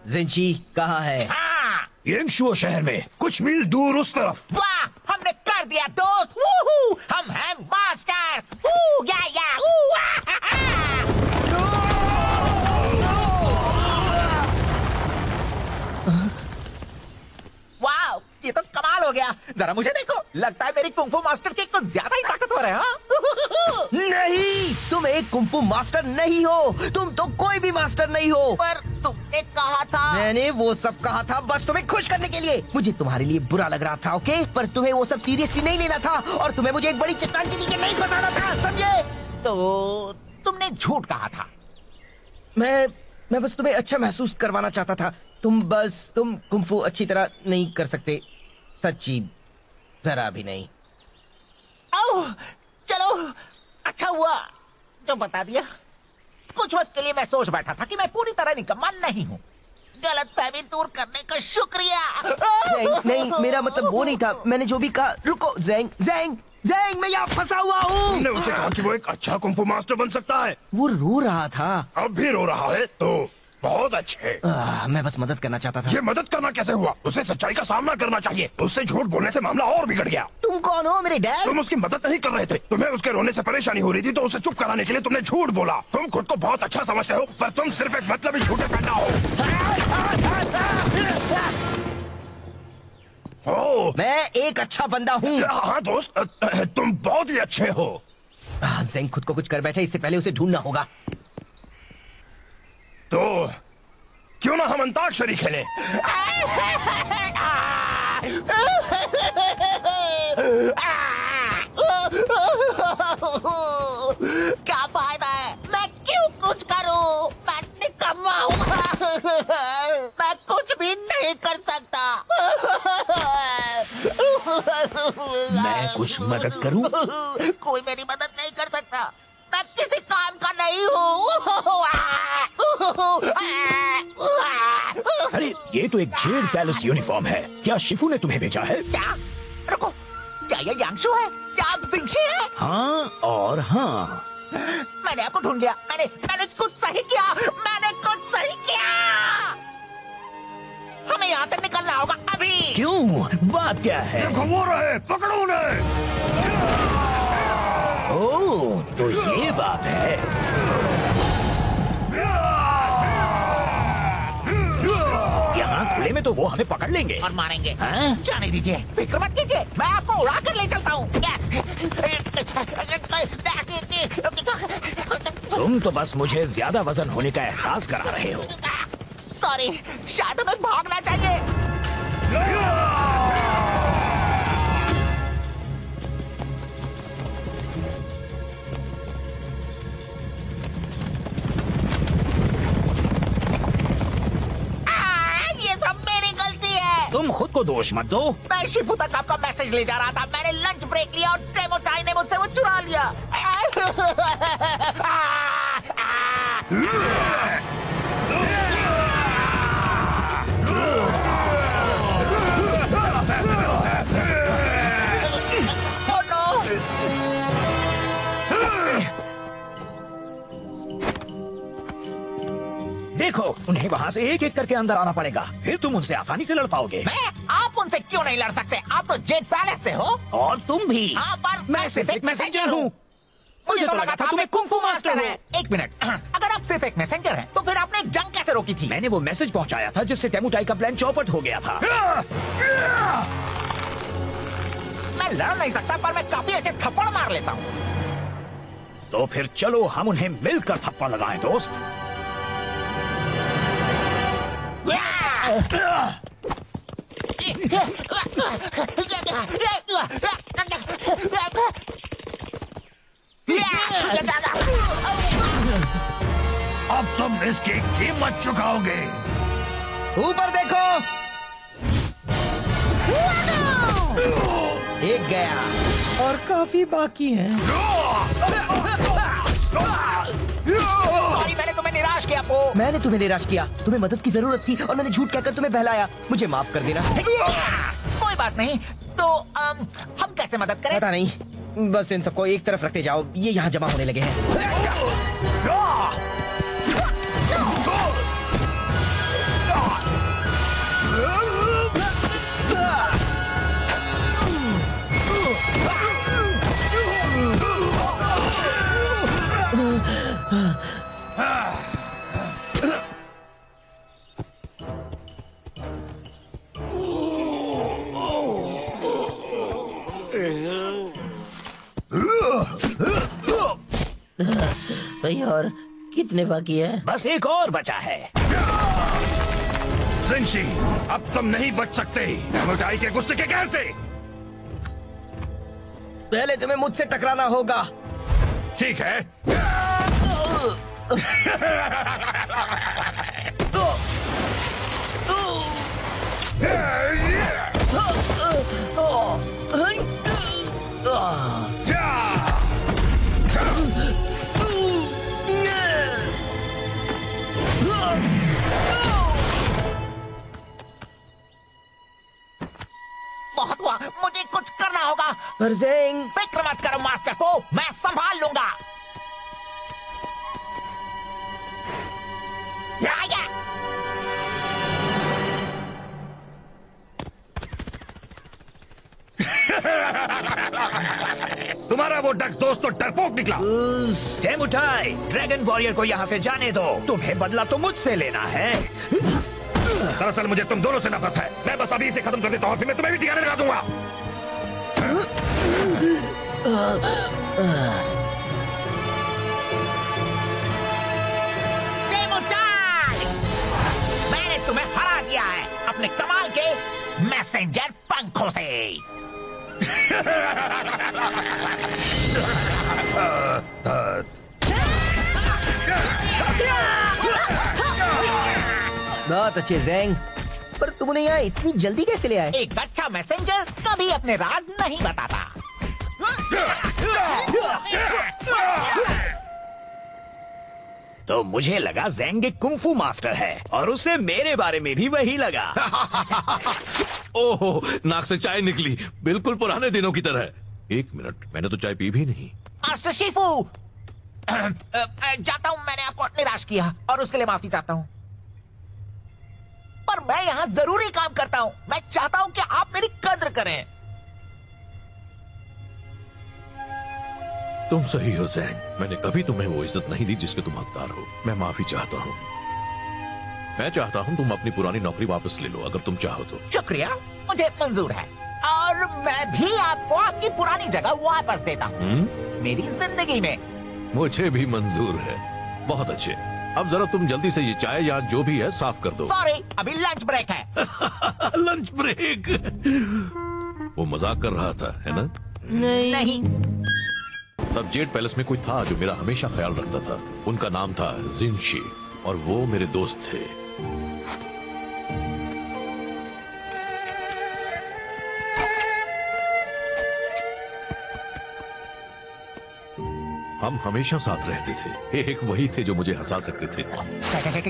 [SPEAKER 2] जिंशी कहाँ है?
[SPEAKER 3] हाँ,
[SPEAKER 1] येंगशुओ शहर में कुछ मील दूर उस तरफ।
[SPEAKER 3] वाह, हमने कर दिया दोस्त। वूहू, हम हैं मास्टर। वू, या, वू, वाह, ये तो कमाल हो गया। जरा मुझे देखो, लगता है मेरी कुंफू मास्टर की कुछ ज्यादा ही ताकतवर है। हाँ?
[SPEAKER 2] नहीं, तुम एक कुंफू मास्टर नहीं हो। तुम तो कोई भी मास्टर नहीं हो।
[SPEAKER 3] पर तुमने कहा था।
[SPEAKER 2] मैंने वो सब कहा था बस तुम्हें खुश करने के लिए। मुझे तुम्हारे लिए बुरा लग रहा था, ओके? पर तुम्हें वो सब सीरियसली नहीं लेना था और तुम्हें मुझे एक बड़ी चट्टान के नीचे नहीं फंसाना था, समझे?
[SPEAKER 3] तो तुमने झूठ कहा था।
[SPEAKER 2] मैं बस तुम्हें अच्छा महसूस करवाना चाहता था। तुम कुंफू अच्छी तरह नहीं कर सकते, सच्ची जरा भी नहीं।
[SPEAKER 3] ओह, चलो अच्छा हुआ जो बता दिया। कुछ वक्त के लिए मैं सोच बैठा था कि मैं पूरी तरह निकम्मा नहीं हूँ। गलतफहमी दूर करने का शुक्रिया।
[SPEAKER 2] नहीं, मेरा मतलब वो नहीं था। मैंने जो भी कहा। रुको, ज़ेंग, मैं यहाँ फंसा हुआ हूँ।
[SPEAKER 1] तुमने उसे कहा कि वो एक अच्छा कुंफू मास्टर बन सकता है।
[SPEAKER 2] वो रो रहा था।
[SPEAKER 1] अब भी रो रहा है तो बहुत अच्छे।
[SPEAKER 2] मैं बस मदद करना चाहता था।
[SPEAKER 1] ये मदद करना कैसे हुआ? उसे सच्चाई का सामना करना चाहिए। उससे झूठ बोलने से मामला और बिगड़ गया।
[SPEAKER 2] तुम कौन हो, मेरे डैड?
[SPEAKER 1] तुम उसकी मदद नहीं कर रहे थे। तुम्हें उसके रोने से परेशानी हो रही थी तो उसे चुप कराने के लिए तुमने झूठ बोला। तुम खुद को बहुत अच्छा समझते हो पर तुम सिर्फ एक मतलबी झूठे पैदा हो।
[SPEAKER 2] मैं एक अच्छा बंदा हूँ।
[SPEAKER 1] हाँ दोस्त, तुम बहुत ही अच्छे हो।
[SPEAKER 2] ज़ेंग खुद को कुछ कर बैठे, इससे पहले उसे ढूंढना होगा।
[SPEAKER 1] तो क्यों ना हम अंताक्षरी खेलें?
[SPEAKER 3] क्या फायदा है? मैं क्यों कुछ करूं? मैं निकम्मा हूँ। मैं कुछ भी नहीं कर सकता।
[SPEAKER 1] मैं कुछ मदद करूं?
[SPEAKER 3] कोई मेरी मदद नहीं कर सकता। मैं किसी काम का नहीं हूँ।
[SPEAKER 1] अरे ये तो एक जेड पैलेस यूनिफॉर्म है। क्या शिफू ने तुम्हें भेजा है?
[SPEAKER 3] क्या? रुको, क्या ये यांगशु है? क्या आप जिंशी है?
[SPEAKER 1] हाँ और हाँ।
[SPEAKER 3] मैंने आपको ढूंढ लिया। मैंने कुछ सही किया। हमें यहाँ से निकलना होगा अभी।
[SPEAKER 1] क्यों? बात क्या है? वो रहे, पकड़ो उन्हें। ओह, तो ये बात है। यहाँ खुले में तो वो हमें पकड़ लेंगे
[SPEAKER 3] और मारेंगे।
[SPEAKER 1] हाँ?
[SPEAKER 3] जाने दीजिए, फिक्र मत कीजिए। मैं आपको उड़ा कर ले चलता हूँ।
[SPEAKER 1] तुम तो बस मुझे ज्यादा वजन होने का एहसास करा रहे हो।
[SPEAKER 3] सॉरी, शायद हमें भागना चाहिए। ये सब मेरी गलती है।
[SPEAKER 1] तुम खुद को दोष मत दो।
[SPEAKER 3] मैं शिफू तक आपका मैसेज ले जा रहा था। मैंने लंच ब्रेक लिया और डेमो चाय ने मुझसे वो चुरा लिया।
[SPEAKER 1] देखो, उन्हें वहाँ से एक एक करके अंदर आना पड़ेगा, फिर तुम उनसे आसानी से लड़ पाओगे।
[SPEAKER 3] आप उनसे क्यों नहीं लड़ सकते? आप तो जेड पैलेस से हो।
[SPEAKER 1] और तुम भी।
[SPEAKER 3] हाँ, पर
[SPEAKER 1] मैं सिर्फ एक मैसेंजर हूँ।
[SPEAKER 3] मुझे तो लगा था तुम्हें कुंफू मास्टर है। एक मिनट, अगर आप सिर्फ एक मैसेंजर हैं, तो फिर आपने जंग कैसे रोकी थी?
[SPEAKER 1] मैंने वो मैसेज पहुँचाया था जिससे टेमुटाई का प्लान चौपट हो गया था।
[SPEAKER 3] मैं लड़ नहीं सकता, पर मैं काफी अच्छे थप्पड़ मार लेता हूँ।
[SPEAKER 1] तो फिर चलो हम उन्हें मिलकर थप्पड़ लगाएं दोस्त। अब तुम तुम इसकी कीमत चुकाओगे।
[SPEAKER 2] ऊपर देखो। एक गया और काफी बाकी है।
[SPEAKER 3] सॉरी, मैंने तुम्हें निराश किया पो।
[SPEAKER 2] मैंने तुम्हें निराश किया, तुम्हें मदद की जरूरत थी और मैंने झूठ कहकर तुम्हें बहलाया। मुझे माफ कर देना।
[SPEAKER 3] कोई बात नहीं, तो हम कैसे मदद करें?
[SPEAKER 2] पता नहीं, बस इन सबको एक तरफ रखते जाओ, ये यहाँ जमा होने लगे हैं। भाई और कितने बाकी है?
[SPEAKER 3] बस एक और बचा है।
[SPEAKER 1] जिनशी, अब तुम नहीं बच सकते डेमोटाई के गुस्से के कहर से।
[SPEAKER 2] पहले तुम्हें मुझसे टकराना होगा।
[SPEAKER 1] ठीक है।
[SPEAKER 3] बहुत हुआ, मुझे कुछ करना होगा।
[SPEAKER 2] पर ज़ेंग,
[SPEAKER 3] फिक्र मत करो मास्टर पो, मैं संभाल लूंगा।
[SPEAKER 1] तुम्हारा वो डक दोस्त तो डरपोक निकला।
[SPEAKER 3] डेमोटाई, ड्रैगन वॉरियर को यहाँ से जाने दो। तुम्हें बदला तो मुझसे लेना है।
[SPEAKER 1] दरअसल मुझे तुम दोनों से नफरत है। मैं बस अभी इसे खत्म कर देता हूँ, फिर मैं तुम्हें भी ठिकाने लगा दूंगा।
[SPEAKER 3] डेमोटाई, मैंने तुम्हें हरा दिया है अपने कमाल के मैसेंजर पंखों से।
[SPEAKER 2] बहुत अच्छे ज़ेंग, पर तुम उन्हें यहाँ इतनी जल्दी कैसे ले आए?
[SPEAKER 3] एक अच्छा मैसेंजर कभी अपने राज नहीं बताता। तो मुझे लगा ज़ेंग एक कुंफू मास्टर है और उसे मेरे बारे में भी वही लगा।
[SPEAKER 1] ओहो, नाक से चाय निकली, बिल्कुल पुराने दिनों की तरह। एक मिनट, मैंने तो चाय पी भी नहीं।
[SPEAKER 3] शिफू, जाता हूँ, मैंने आपको निराश किया और उसके लिए माफी चाहता हूँ। पर मैं यहाँ जरूरी काम करता हूँ। मैं चाहता हूँ कि आप मेरी कद्र करें।
[SPEAKER 1] तुम सही हो ज़ेंग, मैंने कभी तुम्हें वो इज्जत नहीं दी जिसके तुम हकदार हो। मैं माफी चाहता हूँ। मैं चाहता हूँ तुम अपनी पुरानी नौकरी वापस ले लो, अगर तुम चाहो तो।
[SPEAKER 3] शुक्रिया, मुझे मंजूर है और मैं भी आपको आपकी पुरानी जगह वापस देता हूँ मेरी जिंदगी में।
[SPEAKER 1] मुझे भी मंजूर है। बहुत अच्छे, अब जरा तुम जल्दी से ये चाय या जो भी है साफ कर दो।
[SPEAKER 3] सॉरी, अभी लंच ब्रेक है।
[SPEAKER 1] Lunch break? वो मजाक कर रहा था, है ना?
[SPEAKER 3] नहीं।
[SPEAKER 1] तब जेड पैलेस में कोई था जो मेरा हमेशा ख्याल रखता था। उनका नाम था जिनशी और वो मेरे दोस्त थे। हम हमेशा साथ रहते थे। एक वही थे जो मुझे हंसा सकते थे।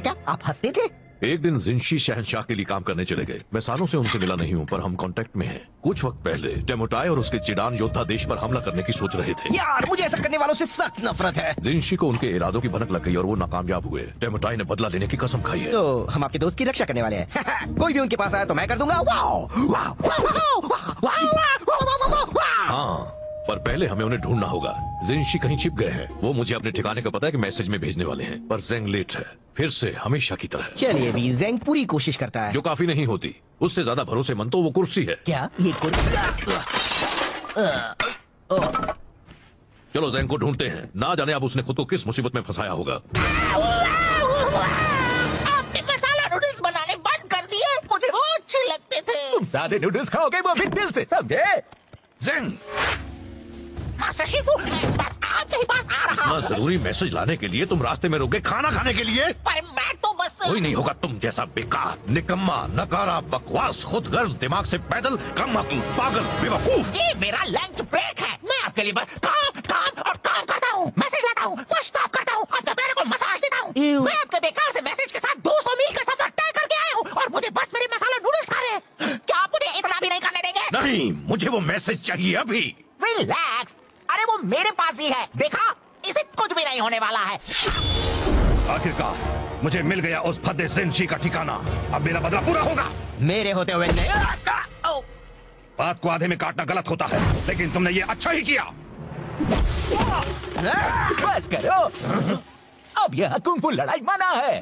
[SPEAKER 3] क्या आप हंसते थे?
[SPEAKER 1] एक दिन जिनशी शहंशाह के लिए काम करने चले गए। मैं सालों से उनसे मिला नहीं हूँ, पर हम कांटेक्ट में हैं। कुछ वक्त पहले डेमोटाई और उसके चिडान योद्धा देश पर हमला करने की सोच रहे थे।
[SPEAKER 2] यार, मुझे ऐसा करने वालों से सख्त नफरत है।
[SPEAKER 1] जिनशी को उनके इरादों की भनक लग गई और वो नाकामयाब हुए। डेमोटाई ने बदला लेने की कसम खाई है।
[SPEAKER 2] तो हम आपके दोस्त की रक्षा करने वाले हैं। कोई भी उनके पास आया तो मैं कर दूंगा।
[SPEAKER 1] हाँ, पर पहले हमें उन्हें ढूंढना होगा। जिनशी कहीं छिप गए हैं। वो मुझे अपने ठिकाने का पता है कि मैसेज में भेजने वाले हैं, पर ज़ेंग लेट है, फिर से हमेशा की तरह।
[SPEAKER 2] चलिए भी, ज़ेंग पूरी कोशिश करता है।
[SPEAKER 1] जो काफी नहीं होती। उससे ज्यादा भरोसेमंद तो वो कुर्सी है।
[SPEAKER 2] क्या ये कुर्सी?
[SPEAKER 1] चलो ज़ेंग को ढूंढते हैं। ना जाने अब उसने खुद को किस मुसीबत में फंसाया होगा।
[SPEAKER 3] आपने मसाला नूडल्स बनाने बंद कर दिए। मुझे वो अच्छे लगते थे।
[SPEAKER 2] तुम सादे नूडल्स खाओगे, वो भी दिल से, समझे?
[SPEAKER 1] ज़ेंग,
[SPEAKER 3] मास्टर शिफू, बस आज आपके ही पास आ रहा
[SPEAKER 1] इतना
[SPEAKER 3] हूँ।
[SPEAKER 1] जरूरी मैसेज लाने के लिए तुम रास्ते में रुक गए खाना खाने के लिए?
[SPEAKER 3] पर मैं तो बस
[SPEAKER 1] कोई नहीं होगा तुम जैसा बेकार, निकम्मा, नकारा, बकवास, खुदगर्ज, दिमाग से पैदल, कम अक्ल, पागल, बेवकूफ।
[SPEAKER 3] ये मेरा लंच ब्रेक है। मैं आपके लिए बस काम काम और काम करता हूँ, मैसेज लाता हूँ, पुश स्टॉप करता हूँ, अपने पैरों को मसाज देता हूँ। मैं आपके बेकार से मैसेज के साथ 200 मील का सफर तय करके आया हूँ और मुझे बस मेरे मसाला नूडल्स खा रहे हैं। क्या आप मुझे इतना भी नहीं करने देंगे?
[SPEAKER 1] नहीं, मुझे वो मैसेज चाहिए अभी।
[SPEAKER 3] रिलैक्स, अरे वो मेरे पास ही है, देखा? इसे कुछ भी नहीं होने वाला है।
[SPEAKER 1] आखिरकार मुझे मिल गया उस फद्दे जिनशी का ठिकाना। अब मेरा बदला पूरा होगा।
[SPEAKER 2] मेरे होते हुए नहीं।
[SPEAKER 1] बात को आधे में काटना गलत होता है, लेकिन तुमने ये अच्छा ही किया।
[SPEAKER 3] बस करो, अब यह कुंग-फू लड़ाई मना है।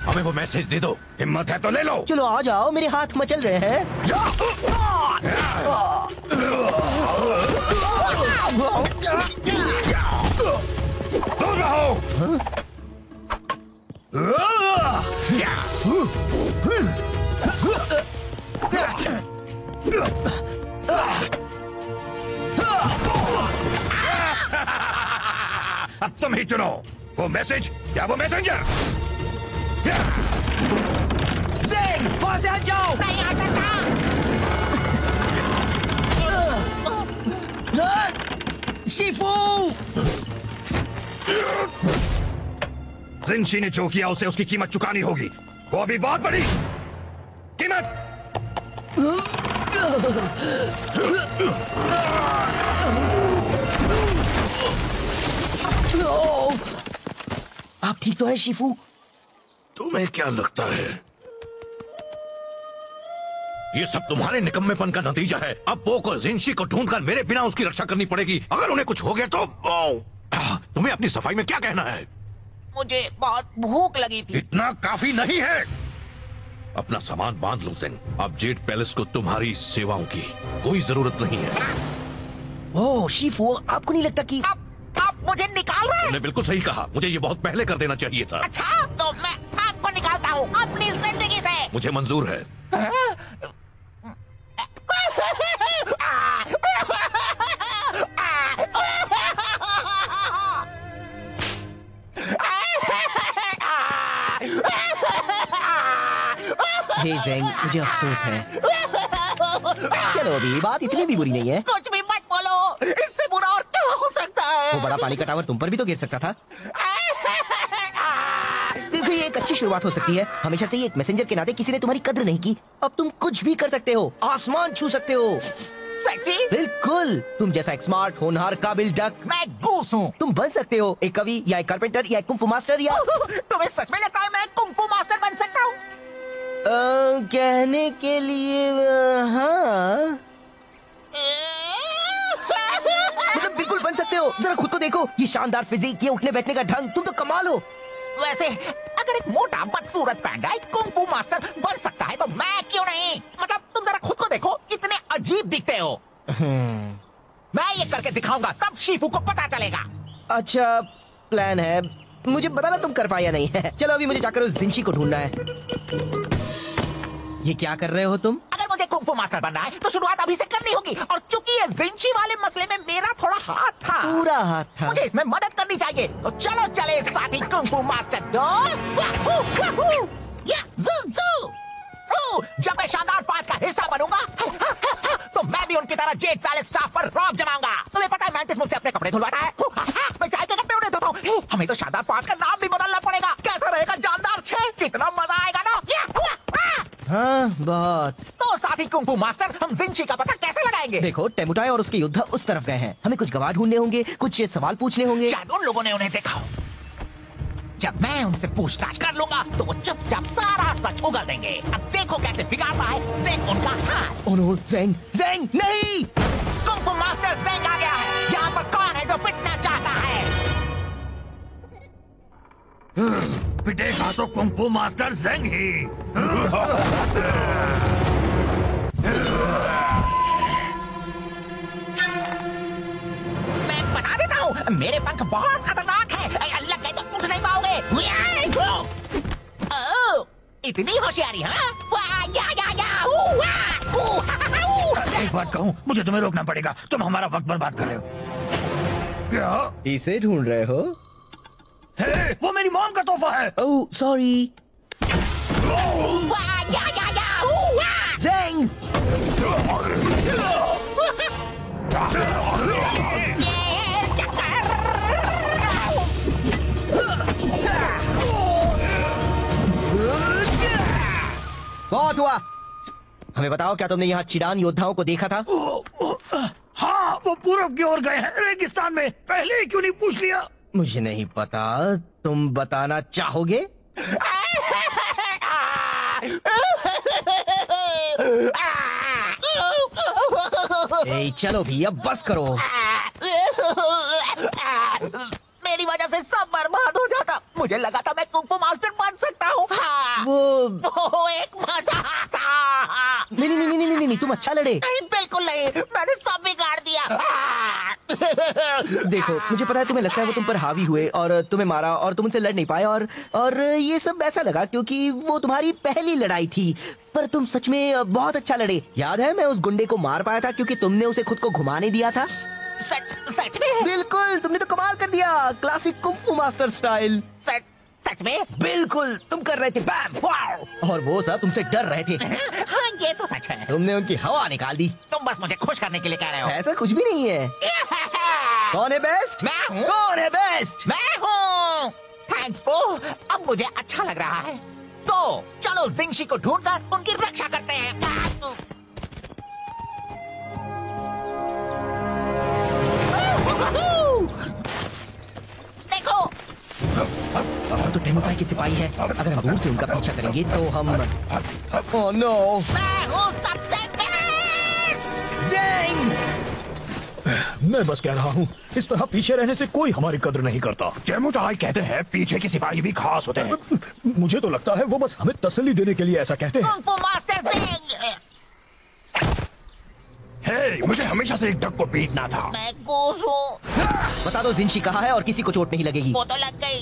[SPEAKER 1] हमें वो मैसेज दे दो, हिम्मत है तो ले लो।
[SPEAKER 2] चलो आ जाओ, मेरे हाथ मचल रहे हैं।
[SPEAKER 1] दूर रहो। अब तुम ही चुनो, वो मैसेज या वो मैसेंजर।
[SPEAKER 2] वहां से हट जाओ।
[SPEAKER 3] नहीं आ सकता।
[SPEAKER 2] शिफू!
[SPEAKER 1] जिनशी ने जो किया उसे उसकी कीमत चुकानी होगी, वो भी बहुत बड़ी कीमत।
[SPEAKER 2] आप ठीक तो है शिफू?
[SPEAKER 1] तुम्हें क्या लगता है ये सब तुम्हारे निकम्मेपन का नतीजा है? अब पो को जिनशी को ढूंढकर मेरे बिना उसकी रक्षा करनी पड़ेगी। अगर उन्हें कुछ हो गया तो तुम्हें अपनी सफाई में क्या कहना है?
[SPEAKER 3] मुझे बहुत भूख लगी थी।
[SPEAKER 1] इतना काफी नहीं है। अपना सामान बांध लो जिन। अब जेड पैलेस को तुम्हारी सेवाओं की कोई जरूरत नहीं है।
[SPEAKER 2] ओह शिफू, आपको नहीं लगता कि
[SPEAKER 3] आप मुझे निकाल रहे हैं?
[SPEAKER 1] तुमने बिल्कुल सही कहा, मुझे ये बहुत पहले कर देना चाहिए था।
[SPEAKER 3] अच्छा, तो मैं आपको निकालता हूँ अपनी जिंदगी से।
[SPEAKER 1] मुझे मंजूर है।
[SPEAKER 2] हे ज़ेंग, मुझे अफसोस है। चलो अभी बात इतनी भी बुरी नहीं है।
[SPEAKER 3] कुछ भी मत बोलो, इससे बुरा और क्या हो सकता है?
[SPEAKER 2] वो बड़ा पानी का टावर तुम पर भी तो गिर सकता था। देखो ये एक अच्छी शुरुआत हो सकती है। हमेशा से ही एक मैसेंजर के नाते किसी ने तुम्हारी कद्र नहीं की। अब तुम कुछ भी कर सकते हो, आसमान छू सकते हो।
[SPEAKER 3] सेक्सी?
[SPEAKER 2] बिल्कुल, तुम जैसा एक स्मार्ट, होनहार, काबिल डक।
[SPEAKER 3] मैं गूस हूँ।
[SPEAKER 2] तुम बन सकते हो एक कवि या एक कारपेंटर या एक कुंफू मास्टर या
[SPEAKER 3] तुम्हें सच में लगता है मैं कुंग-फू मास्टर बन सकता हूँ?
[SPEAKER 2] कहने के लिए हाँ, मतलब बिल्कुल बन सकते हो। जरा खुद को देखो, ये शानदार फिजिक, ये उठने बैठने का ढंग, तुम तो कमाल हो।
[SPEAKER 3] वैसे अगर एक मोटा बदसूरत पैंडा एक कुंग-फू मास्टर बन सकता है तो मैं क्यों नहीं? मतलब तुम जरा खुद को देखो, कितने अजीब दिखते हो। मैं ये करके दिखाऊंगा, तब शिफू को पता चलेगा।
[SPEAKER 2] अच्छा प्लान है, मुझे बताना तुम कर पाया नहीं है। चलो अभी मुझे जाकर उस जिनशी को ढूंढना है। ये क्या कर रहे हो तुम?
[SPEAKER 3] अगर मुझे कुंग-फू मास्टर बनना है तो शुरुआत अभी से करनी होगी, और चूंकि ये जिनशी वाले मसले में मेरा थोड़ा हाथ था,
[SPEAKER 2] पूरा हाथ था।
[SPEAKER 3] मुझे इसमें मदद करनी चाहिए। तो चलो चले साथी कुंग-फू मास्टर दो। जब मैं शानदार पांच का हिस्सा बनूंगा तो मैं भी उनकी तरह जेड पैलेस स्टाफ पर रौब जमाऊंगा। तुम्हें पता है मैंटिस मुझसे अपने कपड़े धुलवाता है, मैं चाय के कपड़े उन्हें धोता हूँ। हमें तो शानदार पांच का नाम भी बदलना पड़ेगा। कैसा रहेगा जानदार 6? कितना मजा आएगा ना।
[SPEAKER 2] हाँ बहुत।
[SPEAKER 3] तो साथी कुंग-फू मास्टर, हम जिनशी का पता कैसे लगाएंगे?
[SPEAKER 2] देखो टेमुटाई और उसके योद्धा उस तरफ गए हैं। हमें कुछ गवाह ढूंढने होंगे, कुछ सवाल पूछने होंगे।
[SPEAKER 3] शायद उन लोगों ने उन्हें देखा हो। जब मैं उनसे पूछताछ कर लूंगा तो वो चुपचाप सारा सच उगल देंगे। अब देखो कैसे बिगाड़ता है ज़ेंग उनका हाथ।
[SPEAKER 2] ओह नो, ज़ेंग, ज़ेंग नहीं!
[SPEAKER 3] कुंग-फू मास्टर ज़ेंग आ गया है। यहाँ पर कौन है जो पिटना चाहता है?
[SPEAKER 1] पिटेगा तो कुंग-फू मास्टर ज़ेंग ही।
[SPEAKER 3] मैं बता देता हूँ, मेरे पंख बहुत खतरनाक है। लग गए तो उठ नहीं पाओगे। इतनी होशियारी, हाँ?
[SPEAKER 1] एक बात कहूँ, मुझे तुम्हें रोकना पड़ेगा। तुम हमारा वक्त बर्बाद कर रहे हो। क्या
[SPEAKER 2] इसे ढूंढ रहे हो?
[SPEAKER 1] हे, वो मेरी मॉम का तोहफा है।
[SPEAKER 2] Oh sorry. ज़ेंग! बहुत हुआ। हमें बताओ, क्या तुमने यहाँ चिडान योद्धाओं को देखा था?
[SPEAKER 1] हाँ, वो पूरब की ओर गए हैं, रेगिस्तान में। पहले ही क्यों नहीं पूछ लिया?
[SPEAKER 2] मुझे नहीं पता, तुम बताना चाहोगे? ए, चलो भी, अब बस करो।
[SPEAKER 3] मेरी वजह से सब बर्बाद हो जाता। मुझे लगा था मैं कुंग फू मास्टर बन सकता हूँ। वो एक मजा था।
[SPEAKER 2] नहीं, तुम अच्छा लड़े।
[SPEAKER 3] नहीं, बिल्कुल नहीं, मैंने सब बिगाड़ दिया।
[SPEAKER 2] देखो, मुझे पता है तुम्हें लगता है वो तुम पर हावी हुए और तुम्हें मारा और तुम उनसे लड़ नहीं पाए और ये सब ऐसा लगा क्योंकि वो तुम्हारी पहली लड़ाई थी। पर तुम सच में बहुत अच्छा लड़े। याद है, मैं उस गुंडे को मार पाया था क्योंकि तुमने उसे खुद को घुमाने दिया था।
[SPEAKER 3] सच में?
[SPEAKER 2] बिल्कुल, तुमने तो कमाल कर दिया, क्लासिक कुंग फू मास्टर स्टाइल।
[SPEAKER 3] सच में?
[SPEAKER 2] बिल्कुल, तुम कर रहे थे बैम, वाव! और वो सब तुमसे डर रहे थे।
[SPEAKER 3] हाँ, ये तो सच है।
[SPEAKER 2] तुमने उनकी हवा निकाल दी।
[SPEAKER 3] तुम बस मुझे खुश करने के लिए कह रहे हो।
[SPEAKER 2] ऐसा कुछ भी नहीं है। कौन है बेस्ट?
[SPEAKER 3] मैं हूँ।
[SPEAKER 2] कौन है बेस्ट?
[SPEAKER 3] मैं हूँ। थैंक्स फू, अब मुझे अच्छा लग रहा है। तो चलो जिंगशी को ढूंढकर उनकी रक्षा करते हैं। देखो,
[SPEAKER 2] तो टेमुपाई के सिपाही है। अगर हम दूर से उनका पीछा करेंगे तो हम ओह नो,
[SPEAKER 3] मैं हूँ सबसे बेस्ट।
[SPEAKER 1] मैं बस कह रहा हूँ, इस तरह पीछे रहने से कोई हमारी कद्र नहीं करता। टेमुटाई कहते हैं पीछे के सिपाही भी खास होते हैं। मुझे तो लगता है वो बस हमें तसल्ली देने के लिए ऐसा कहते हैं।
[SPEAKER 3] कुंग फू मास्टर ज़ेंग।
[SPEAKER 1] हे, मुझे हमेशा से एक डक को पीटना था।
[SPEAKER 3] मैं गोश हूँ।
[SPEAKER 2] बता दो जिंशी कहाँ है और किसी को चोट नहीं लगेगी।
[SPEAKER 3] वो तो लग गई।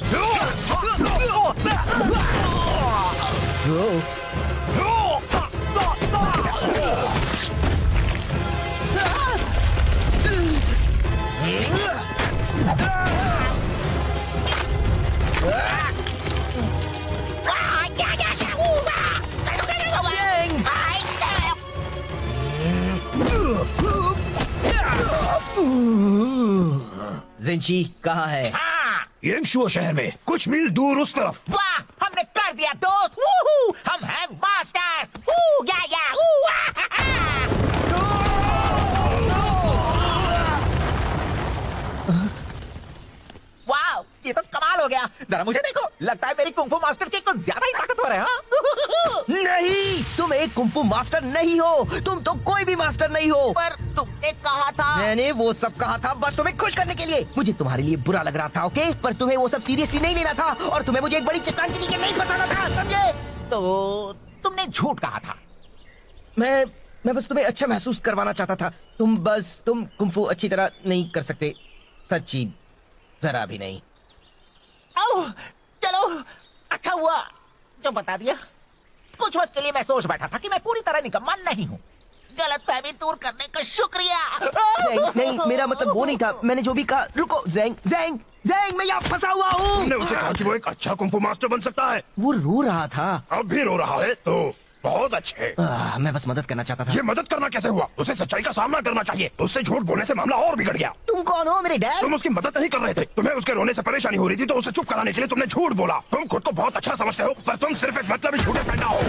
[SPEAKER 2] जिंशी कहाँ है?
[SPEAKER 3] हाँ,
[SPEAKER 1] येंगशुओ शहर में कुछ मील दूर उस तरफ।
[SPEAKER 3] वाह, हमने कर दिया दोस्त। वूहू, हम हैं मास्टर्स। वू, या, वू, वाह, ये तो कमाल हो गया। जरा मुझे देखो, लगता है मेरी कुंग फू मास्टर के कुछ ज्यादा ही ताकतवर है। हाँ?
[SPEAKER 2] नहीं, तुम एक कुंग फू मास्टर नहीं हो। तुम तो कोई भी मास्टर नहीं हो।
[SPEAKER 3] पर तुमने कहा था।
[SPEAKER 2] मैंने वो सब कहा था बस तुम्हें खुश करने के लिए। मुझे तुम्हारे लिए बुरा लग रहा था, ओके? पर तुम्हें वो सब सीरियसली नहीं लेना था और तुम्हें मुझे एक बड़ी चट्टान के नीचे नहीं फंसाना था, समझे?
[SPEAKER 3] तो तुमने झूठ कहा था।
[SPEAKER 2] मैं बस तुम्हें अच्छा महसूस करवाना चाहता था। तुम कुंग फू अच्छी तरह नहीं कर सकते, सच्ची जरा भी नहीं।
[SPEAKER 3] ओह, चलो, अच्छा हुआ जो बता दिया। कुछ वक्त के लिए मैं सोच बैठा था कि मैं पूरी तरह निकम्मा नहीं हूँ। गलतफहमी दूर करने का शुक्रिया।
[SPEAKER 2] नहीं, मेरा मतलब वो नहीं था। मैंने जो भी कहा। रुको, ज़ेंग, मैं यहाँ फंसा हुआ हूँ।
[SPEAKER 1] तुमने उसे कहा कि वो एक अच्छा कुंग फू मास्टर बन सकता है।
[SPEAKER 2] वो रो रहा था।
[SPEAKER 1] अब भी रो रहा है तो बहुत अच्छे।
[SPEAKER 2] मैं बस मदद करना चाहता था।
[SPEAKER 1] ये मदद करना कैसे हुआ? उसे सच्चाई का सामना करना चाहिए। उससे झूठ बोलने से मामला और बिगड़ गया।
[SPEAKER 2] तुम कौन हो, मेरे डैड?
[SPEAKER 1] तुम उसकी मदद नहीं कर रहे थे। तुम्हें उसके रोने से परेशानी हो रही थी तो उसे चुप कराने के लिए तुमने झूठ बोला। तुम खुद को बहुत अच्छा समझते हो पर तुम सिर्फ एक मतलबी झूठे पैदा हो।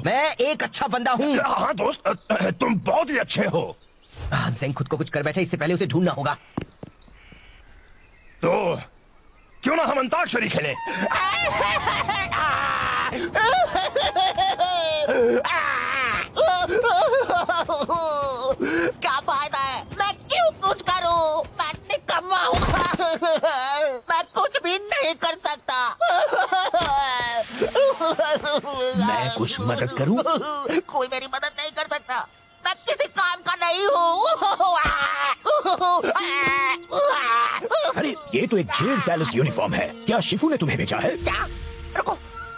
[SPEAKER 2] मैं एक अच्छा बंदा हूँ।
[SPEAKER 1] हाँ दोस्त, तुम बहुत ही अच्छे हो।
[SPEAKER 2] ज़ेंग खुद को कुछ कर बैठे, इससे पहले उसे ढूंढना होगा।
[SPEAKER 1] तो क्यों ना हम अंताक्षरी खेलें?
[SPEAKER 3] क्या फायदा है? मैं क्यों कुछ करूं? मैं निकम्मा हूँ। मैं कुछ भी नहीं कर सकता।
[SPEAKER 2] मैं कुछ मदद करूं?
[SPEAKER 3] कोई मेरी मदद नहीं कर सकता। मैं किसी काम का नहीं हूँ।
[SPEAKER 1] अरे ये तो एक जेल पैलेस यूनिफॉर्म है। क्या शिफू ने तुम्हें भेजा है?
[SPEAKER 3] क्या? रुको,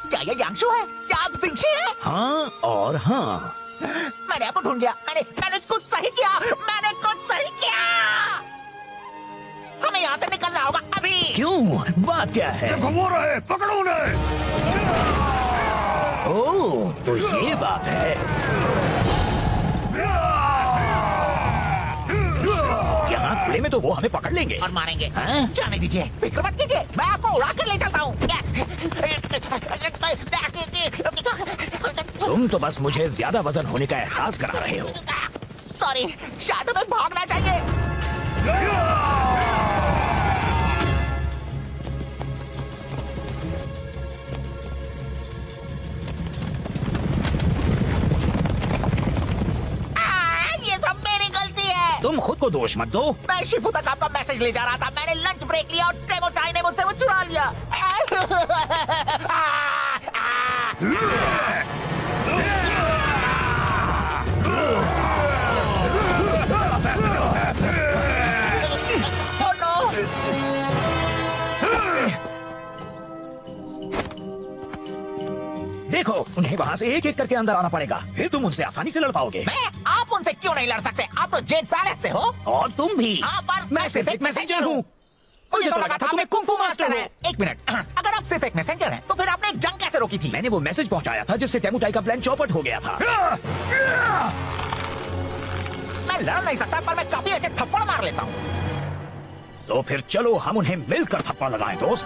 [SPEAKER 3] क्या ये यांशु है? क्या आप जिंशी है?
[SPEAKER 4] हाँ और हाँ।
[SPEAKER 3] मैंने आपको ढूंढ लिया। मैंने कुछ सही किया। मैंने कुछ सही किया। हमें यहाँ से निकलना होगा अभी।
[SPEAKER 4] क्यों? बात क्या है?
[SPEAKER 1] घुमा रहे, पकड़ो उन्हें।
[SPEAKER 4] ओह, तो ये बात है। यहाँ खुले में तो वो हमें पकड़ लेंगे
[SPEAKER 3] और मारेंगे।
[SPEAKER 4] हाँ?
[SPEAKER 3] जाने दीजिए, फिक्र मत कीजिए, मैं आपको उड़ा कर ले जाता हूँ।
[SPEAKER 4] तुम तो बस मुझे ज्यादा वजन होने का एहसास करा रहे हो।
[SPEAKER 3] सॉरी, शायद हमें भागना चाहिए। ये सब मेरी गलती है।
[SPEAKER 4] तुम खुद को दोष मत दो।
[SPEAKER 3] मैं शिफू तक आपका मैसेज ले जा रहा था। मैंने लंच ब्रेक लिया और टेमोटाई ने मुझसे वो चुरा लिया।
[SPEAKER 4] देखो, उन्हें वहाँ से एक एक करके अंदर आना पड़ेगा, फिर तुम उनसे आसानी से लड़ पाओगे।
[SPEAKER 3] आप उनसे क्यों नहीं लड़ सकते? आप तो जेट पैलेस से हो।
[SPEAKER 4] और तुम भी।
[SPEAKER 3] हाँ, पर
[SPEAKER 4] मैं सिर्फ एक मैसेंजर हूँ।
[SPEAKER 3] मुझे तो लगा था तुम्हें कुंफू मास्टर है। एक मिनट, अगर आप सिर्फ एक मैसेंजर हैं, तो फिर आपने एक जंग कैसे रोकी थी?
[SPEAKER 4] मैंने वो मैसेज पहुँचाया था जिससे टेमुटाई का प्लान चौपट हो गया था।
[SPEAKER 3] मैं लड़ नहीं सकता, पर मैं काफी अच्छे थप्पड़ मार लेता हूँ।
[SPEAKER 4] तो फिर चलो हम उन्हें मिलकर थप्पड़ लगाएं, दोस्त।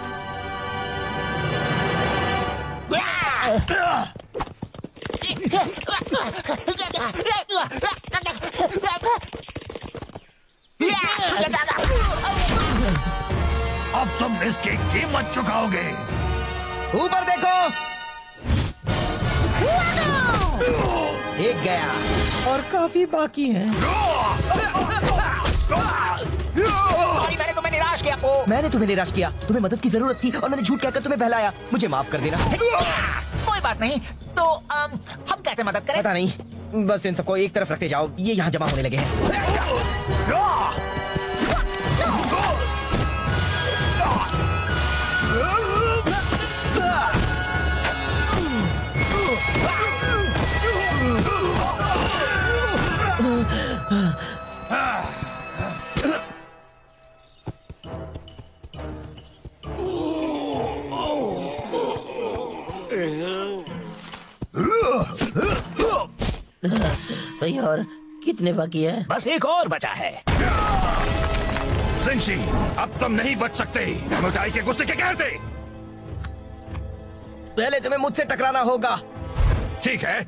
[SPEAKER 1] अब तुम इसकी कीमत चुकाओगे।
[SPEAKER 2] ऊपर देखो। एक गया और काफी बाकी है।
[SPEAKER 3] मैंने तुम्हें निराश किया।
[SPEAKER 2] मैंने तुम्हें निराश किया। तुम्हें मदद की जरूरत थी और मैंने झूठ कहकर तुम्हें बहलाया। मुझे माफ कर देना।
[SPEAKER 3] कोई बात नहीं। तो हम कैसे मदद करें?
[SPEAKER 2] पता नहीं, बस इन सबको एक तरफ रखते जाओ। ये यहाँ जमा होने लगे हैं। भाई और कितने बाकी है?
[SPEAKER 4] बस एक और बचा है।
[SPEAKER 1] जिंशी, अब तुम नहीं बच सकते। टेमुटाई के गुस्से के कहते।
[SPEAKER 2] पहले तुम्हें मुझसे टकराना होगा।
[SPEAKER 1] ठीक है।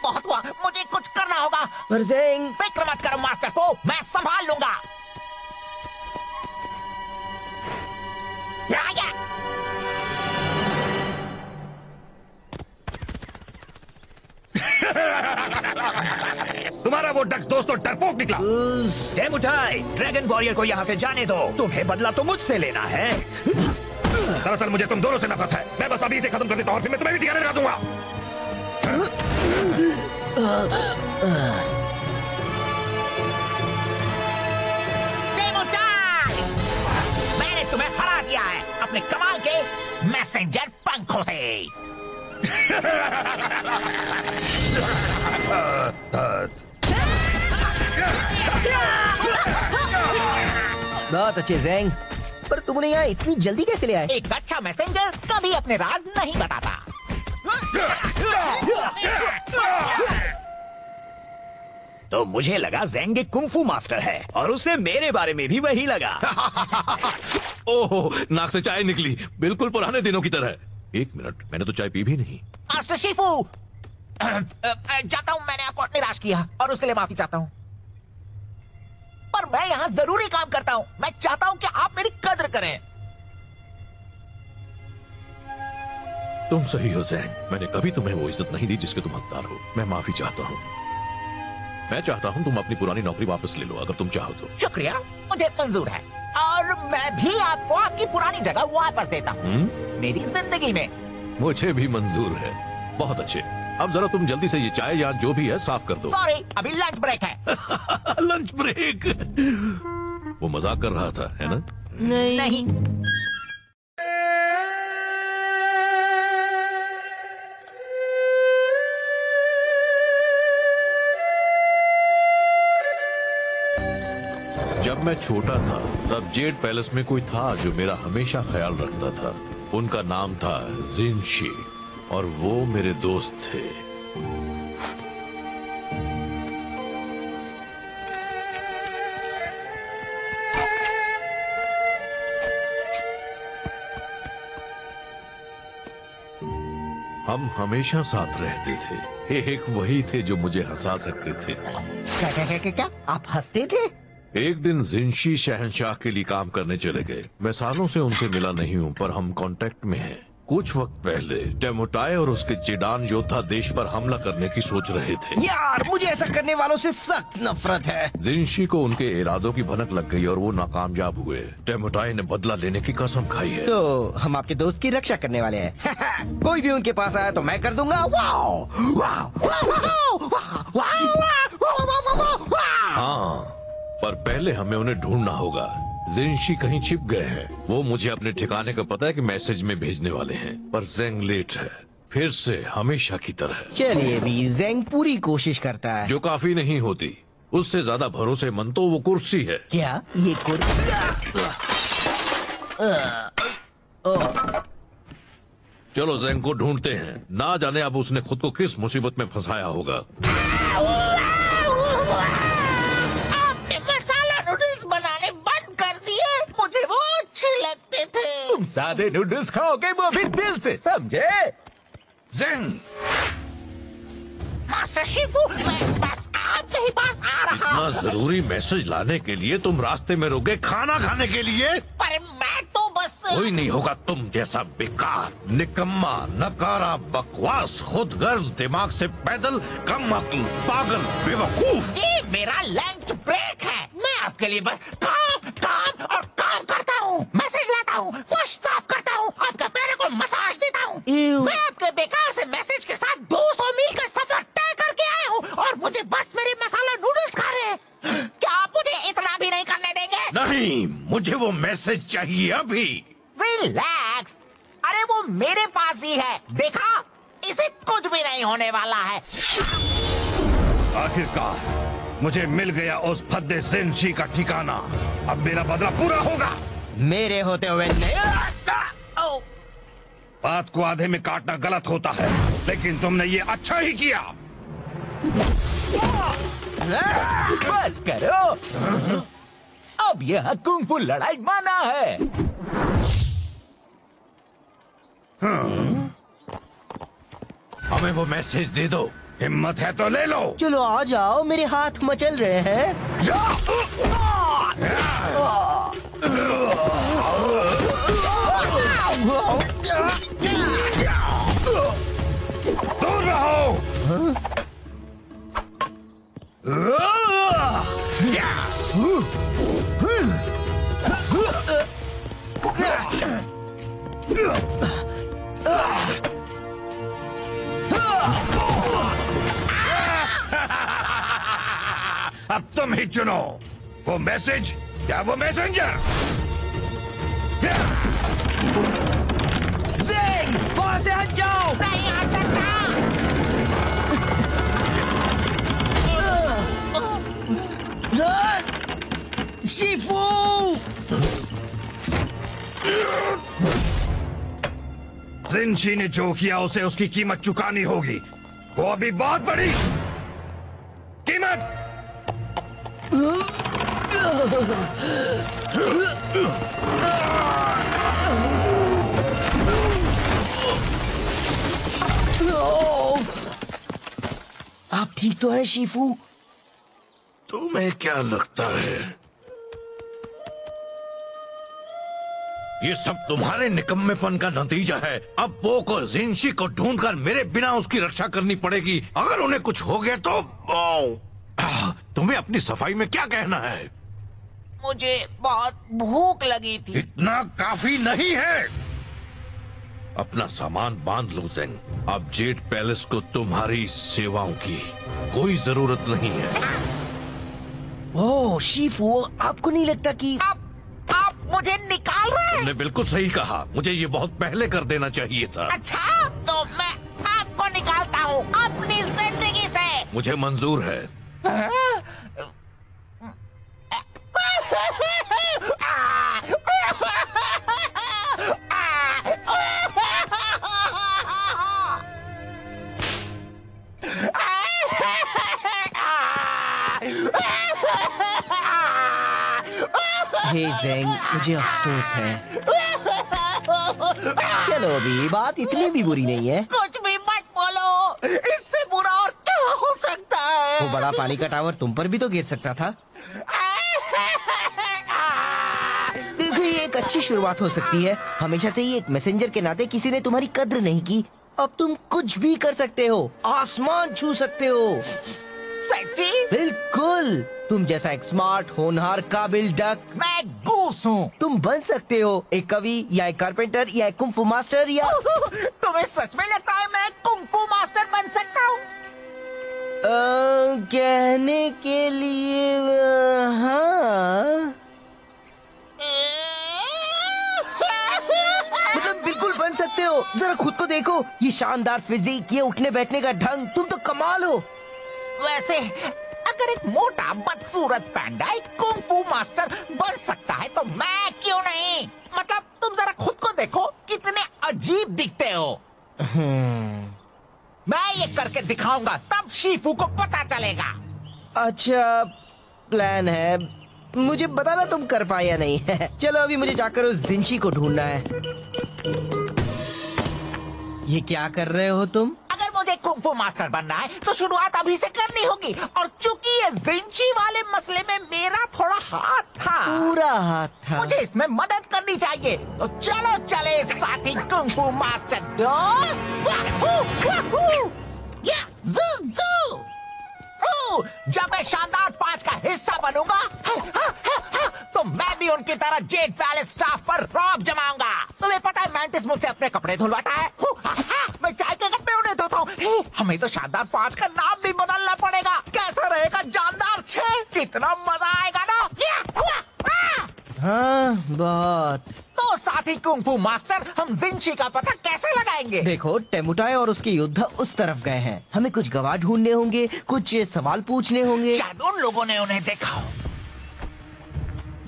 [SPEAKER 3] बहुत हुआ, मुझे कुछ करना होगा। फिक्र मत करो मास्टर को, मैं संभाल लूंगा।
[SPEAKER 1] तुम्हारा वो डक दोस्त तो डरपोक निकला।
[SPEAKER 4] टेमुटाई, ड्रैगन वॉरियर को यहाँ से जाने दो। तुम्हें बदला तो मुझसे लेना है।
[SPEAKER 1] दरअसल मुझे तुम दोनों से नफरत है। मैं बस अभी इसे खत्म कर देता हूँ और फिर मैं तुम्हें भी ठिकाने लगा दूंगा।
[SPEAKER 3] मैंने तुम्हें हरा दिया है अपने कमाल के मैसेंजर पंखों से।
[SPEAKER 2] बहुत अच्छे ज़ेंग, पर तुम नहीं आए इतनी जल्दी कैसे ले आए?
[SPEAKER 3] एक अच्छा मैसेंजर कभी अपने राज नहीं बताता।
[SPEAKER 4] तो मुझे लगा ज़ेंग एक कुंफू मास्टर है और उसे मेरे बारे में भी वही लगा।
[SPEAKER 1] ओहो, नाक से चाय निकली, बिल्कुल पुराने दिनों की तरह। एक मिनट, मैंने तो चाय पी भी नहीं।
[SPEAKER 3] मास्टर शिफू, जाता हूँ, मैंने आपको निराश किया और उसके लिए माफी चाहता हूँ। पर मैं यहाँ जरूरी काम करता हूँ। मैं चाहता हूँ कि आप मेरी कद्र करें।
[SPEAKER 1] तुम सही हो ज़ेंग, मैंने कभी तुम्हें वो इज्जत नहीं दी जिसके तुम हकदार हो। मैं माफी चाहता हूँ। मैं चाहता हूँ तुम अपनी पुरानी नौकरी वापस ले लो, अगर तुम चाहो तो।
[SPEAKER 3] शुक्रिया, मुझे मंजूर है और मैं भी आपको आपकी पुरानी जगह वापस देता हूँ मेरी जिंदगी में।
[SPEAKER 1] मुझे भी मंजूर है। बहुत अच्छे। अब जरा तुम जल्दी से ये चाय या जो भी है साफ कर दो।
[SPEAKER 3] सॉरी, अभी लंच ब्रेक है।
[SPEAKER 1] Lunch break? वो मजाक कर रहा था, है ना?
[SPEAKER 3] नहीं।
[SPEAKER 1] जब मैं छोटा था तब जेड पैलेस में कोई था जो मेरा हमेशा ख्याल रखता था। उनका नाम था जिनशी और वो मेरे दोस्त थे। हम हमेशा साथ रहते थे। एक वही थे जो मुझे हंसा सकते थे।
[SPEAKER 3] क्या आप हंसते थे?
[SPEAKER 1] एक दिन जिनशी शहंशाह के लिए काम करने चले गए। मैं सालों से उनसे मिला नहीं हूँ, पर हम कांटेक्ट में हैं। कुछ वक्त पहले टेमोटाई और उसके चिडान योद्धा देश पर हमला करने की सोच रहे थे।
[SPEAKER 2] यार, मुझे ऐसा करने वालों से सख्त नफरत है।
[SPEAKER 1] जिनशी को उनके इरादों की भनक लग गई और वो नाकामयाब हुए। टेमोटाई ने बदला लेने की कसम खाई है।
[SPEAKER 2] तो हम आपके दोस्त की रक्षा करने वाले हैं। कोई भी उनके पास आया तो मैं कर दूंगा।
[SPEAKER 1] हाँ, पर पहले हमें उन्हें ढूंढना होगा। जिनशी कहीं छिप गए हैं। वो मुझे अपने ठिकाने का पता है कि मैसेज में भेजने वाले हैं, पर ज़ेंग लेट है, फिर से हमेशा की तरह।
[SPEAKER 2] चलिए भी, ज़ेंग पूरी कोशिश करता है।
[SPEAKER 1] जो काफी नहीं होती। उससे ज्यादा भरोसेमंद तो वो कुर्सी है।
[SPEAKER 2] क्या ये कुर्सी?
[SPEAKER 1] चलो ज़ेंग को ढूंढते हैं। ना जाने अब उसने खुद को किस मुसीबत में फंसाया होगा।
[SPEAKER 4] सादे नूडल्स खाओगे, वो भी दिल से, समझे?
[SPEAKER 1] ज़ेंग!
[SPEAKER 3] मास्टर शिफू, मैं बस आपके ही पास आ रहा हूँ।
[SPEAKER 1] इतना जरूरी मैसेज लाने के लिए तुम रास्ते में रुके खाना खाने के लिए?
[SPEAKER 3] पर मैं तो बस...
[SPEAKER 1] कोई नहीं होगा तुम जैसा बेकार, निकम्मा, नकारा, बकवास, खुदगर्ज, दिमाग से पैदल, कम अक्ल, पागल, बेवकूफ।
[SPEAKER 3] ये मेरा लंच ब्रेक है। मैं आपके लिए बस काम काम और काम करता हूँ। मैसेज लाता हूँ, फर्श साफ करता हूँ, आपके पैरों को मसाज देता हूँ। मैं आपके बेकार से मैसेज के साथ 200 मील का सफर तय करके आया हूँ और मुझे बस मेरे मसाला नूडल्स खा रहे हैं। क्या आप मुझे इतना भी नहीं करने देंगे?
[SPEAKER 1] नहीं, मुझे वो मैसेज चाहिए अभी।
[SPEAKER 3] रिलैक्स, अरे वो मेरे पास ही है, देखा? इसे कुछ भी नहीं होने वाला है।
[SPEAKER 1] आखिरकार मुझे मिल गया उस फद्दे जिनशी का ठिकाना। अब मेरा बदला पूरा होगा।
[SPEAKER 2] मेरे होते हुए
[SPEAKER 1] बात को आधे में काटना गलत होता है, लेकिन तुमने ये अच्छा ही किया।
[SPEAKER 4] बस करो, अब यह कुंफू लड़ाई माना है।
[SPEAKER 1] हमें वो मैसेज दे दो। हिम्मत है तो ले लो।
[SPEAKER 2] चलो आ जाओ, मेरे हाथ मचल रहे हैं।
[SPEAKER 1] दूर रहो। अब तुम ही चुनो, वो मैसेज या वो मैसेंजर।
[SPEAKER 2] ज़ेंग, वहाँ से हट जाओ।
[SPEAKER 3] नहीं आ सकता।
[SPEAKER 2] शिफू!
[SPEAKER 1] जिनशी ने जो किया उसे उसकी कीमत चुकानी होगी। वो अभी बहुत बड़ी कीमत।
[SPEAKER 2] आप ठीक तो है शिफू?
[SPEAKER 1] तुम्हें क्या लगता है ये सब तुम्हारे निकम्मेपन का नतीजा है? अब पो को जिनशी को ढूंढकर मेरे बिना उसकी रक्षा करनी पड़ेगी। अगर उन्हें कुछ हो गया तो तुम्हें अपनी सफाई में क्या कहना है?
[SPEAKER 3] मुझे बहुत भूख लगी थी।
[SPEAKER 1] इतना काफी नहीं है। अपना सामान बांध लो ज़ेंग। अब जेड पैलेस को तुम्हारी सेवाओं की कोई जरूरत नहीं है।
[SPEAKER 2] ओह शिफू, आपको नहीं लगता कि
[SPEAKER 3] आप मुझे निकाल रहे हैं?
[SPEAKER 1] तुमने बिल्कुल सही कहा, मुझे ये बहुत पहले कर देना चाहिए था।
[SPEAKER 3] अच्छा, तो मैं आपको निकालता हूँ अपनी जिंदगी से।
[SPEAKER 1] मुझे मंजूर है।
[SPEAKER 2] हे ज़ेंग, मुझे अफसोस है। चलो अभी बात इतनी भी बुरी नहीं है।
[SPEAKER 3] कुछ भी मत बोलो, इससे बुरा और क्या हो सकता है?
[SPEAKER 2] वो बड़ा पानी का टावर तुम पर भी तो गिर सकता था। देखो, ये एक अच्छी शुरुआत हो सकती है। हमेशा से ही एक मैसेंजर के नाते किसी ने तुम्हारी कद्र नहीं की। अब तुम कुछ भी कर सकते हो, आसमान छू सकते हो।
[SPEAKER 3] सच्ची?
[SPEAKER 2] बिल्कुल, तुम जैसा एक स्मार्ट, होनहार, काबिल डक।
[SPEAKER 3] मैं गूस हूँ।
[SPEAKER 2] तुम बन सकते हो एक कवि या एक कारपेंटर या एक कुंफू मास्टर या
[SPEAKER 3] तुम्हें सच में लगता है मैं कुंफू मास्टर बन सकता हूँ?
[SPEAKER 2] कहने के लिए हाँ, मतलब बिल्कुल बन सकते हो। जरा खुद को देखो, ये शानदार फिजिक, ये उठने बैठने का ढंग, तुम तो कमाल हो।
[SPEAKER 3] वैसे अगर एक मोटा बदसूरत पैंडा एक कुंफू मास्टर बन सकता है तो मैं क्यों नहीं? मतलब तुम जरा खुद को देखो, कितने अजीब दिखते हो। मैं ये करके दिखाऊंगा, तब शीफू को पता चलेगा।
[SPEAKER 2] अच्छा प्लान है, मुझे बताना तुम कर पाए या नहीं। चलो अभी मुझे जाकर उस जिंशी को ढूंढना है। ये क्या कर रहे हो तुम?
[SPEAKER 3] अगर मुझे कुंफू मास्टर बनना है तो शुरुआत अभी से करनी होगी, और चूंकि ये जिंशी वाले मसले में मेरा थोड़ा हाथ था,
[SPEAKER 2] पूरा हाथ था।
[SPEAKER 3] मुझे इसमें मदद करनी चाहिए। तो चलो चले साथी कुंफू मास्टर दो। जब मैं शानदार 5 का हिस्सा बनूंगा तो मैं भी उनकी तरह जेड पैलेस स्टाफ पर रौब जमाऊंगा। तुम्हें पता है मैंटिस मुझसे अपने कपड़े धुलवाता है। मैं चाय के कपड़े उन्हें धोता हूँ। हमें तो शानदार 5 का नाम भी बदलना पड़ेगा। कैसा रहेगा जानदार 6? कितना मजा आएगा ना।
[SPEAKER 2] हाँ बहुत।
[SPEAKER 3] तो साथी कुंफू मास्टर, हम जिंशी का पता कैसे लगाएंगे?
[SPEAKER 2] देखो, टेमुटाई और उसके योद्धा उस तरफ गए हैं। हमें कुछ गवाह ढूंढने होंगे, कुछ सवाल पूछने होंगे।
[SPEAKER 3] शायद उन लोगों ने उन्हें देखा हो।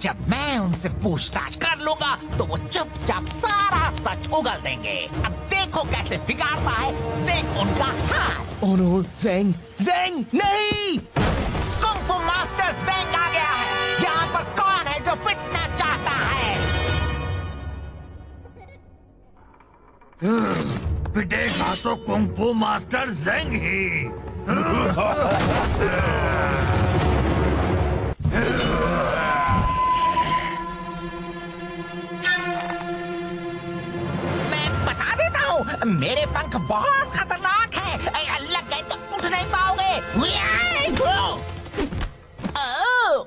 [SPEAKER 3] जब मैं उनसे पूछताछ कर लूंगा तो वो चुपचाप सारा सच उगल देंगे। अब देखो कैसे बिगाड़ता है देख उनका हाथ।
[SPEAKER 2] ओह नो, ज़ेंग, ज़ेंग नहीं!
[SPEAKER 3] कुंफू मास्टर ज़ेंग आ गया है। यहाँ पर कौन है जो पिटना चाहता है?
[SPEAKER 4] पिटेगा तो कुंफू मास्टर ज़ेंग ही।
[SPEAKER 3] मैं बता देता हूँ, मेरे पंख बहुत खतरनाक हैं। लग गए तो उठ नहीं पाओगे। ओह,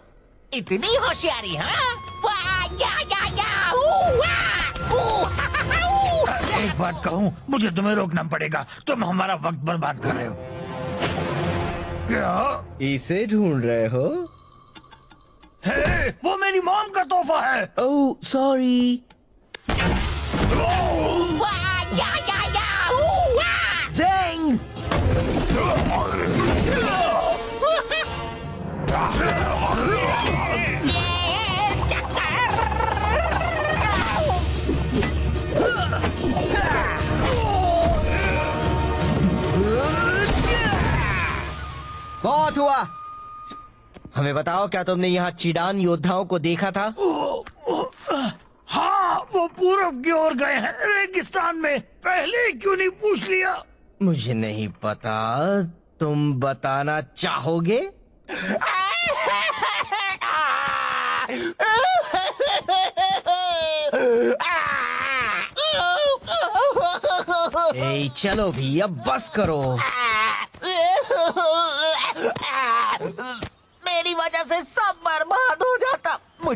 [SPEAKER 3] इतनी होशियारी, हाँ?
[SPEAKER 4] एक बात कहूँ, मुझे तुम्हें रोकना पड़ेगा। तुम हमारा वक्त बर्बाद कर रहे हो। क्या
[SPEAKER 2] इसे ढूंढ रहे हो?
[SPEAKER 4] है, वो मेरी मॉम का तोहफा है।
[SPEAKER 2] Oh sorry. ज़ेंग! बहुत हुआ। हमें बताओ, क्या तुमने यहाँ चिडान योद्धाओं को देखा था?
[SPEAKER 4] हाँ, वो पूरब की ओर गए हैं, रेगिस्तान में। पहले क्यों नहीं पूछ लिया?
[SPEAKER 2] मुझे नहीं पता, तुम बताना चाहोगे? ए, चलो भी, अब बस करो।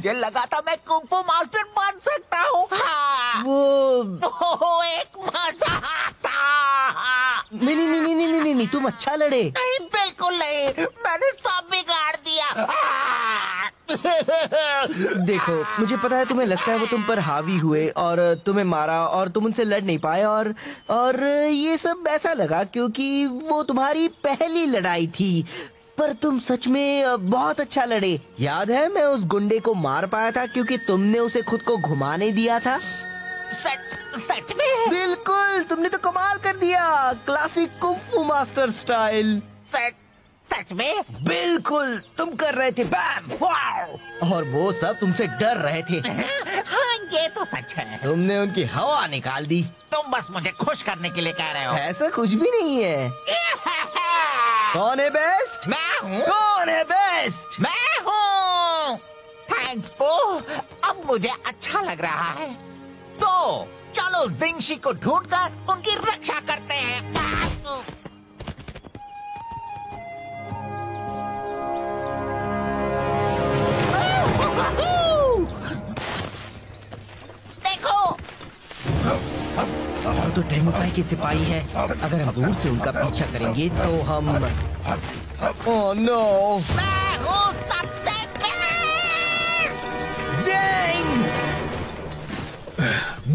[SPEAKER 3] मुझे लगा था मैं कुंफू मास्टर बन सकता हूँ। हाँ।
[SPEAKER 2] वो
[SPEAKER 3] एक मजाक था।
[SPEAKER 2] नहीं, तुम अच्छा लड़े।
[SPEAKER 3] नहीं, बिल्कुल नहीं, मैंने सब बिगाड़ दिया।
[SPEAKER 2] देखो, मुझे पता है तुम्हें लगता है वो तुम पर हावी हुए और तुम्हें मारा और तुम उनसे लड़ नहीं पाए और ये सब ऐसा लगा क्योंकि वो तुम्हारी पहली लड़ाई थी। पर तुम सच में बहुत अच्छा लड़े। याद है मैं उस गुंडे को मार पाया था क्योंकि तुमने उसे खुद को घुमाने दिया था।
[SPEAKER 3] सच में?
[SPEAKER 2] बिल्कुल, तुमने तो कमाल कर दिया, क्लासिक कुंफू मास्टर स्टाइल।
[SPEAKER 3] सच में?
[SPEAKER 2] बिल्कुल, तुम कर रहे थे बैम वाओ, और वो सब तुमसे डर रहे थे।
[SPEAKER 3] हाँ, ये तो सच है।
[SPEAKER 2] तुमने उनकी हवा निकाल दी।
[SPEAKER 3] तुम बस मुझे खुश करने के लिए कह रहे हो।
[SPEAKER 2] ऐसा कुछ भी नहीं है। कौन है बेस्ट?
[SPEAKER 3] मैं हूँ।
[SPEAKER 2] कौन है बेस्ट?
[SPEAKER 3] मैं हूँ। थैंक्स पो, अब मुझे अच्छा लग रहा है। तो चलो जिंगशी को ढूंढकर उनकी रक्षा करते हैं। देखो,
[SPEAKER 2] वो तो टेमुकाई के सिपाही है। अगर हम दूर से उनका पीछा करेंगे तो हम ओह नो,
[SPEAKER 3] मैं हूँ सबसे बेस्ट।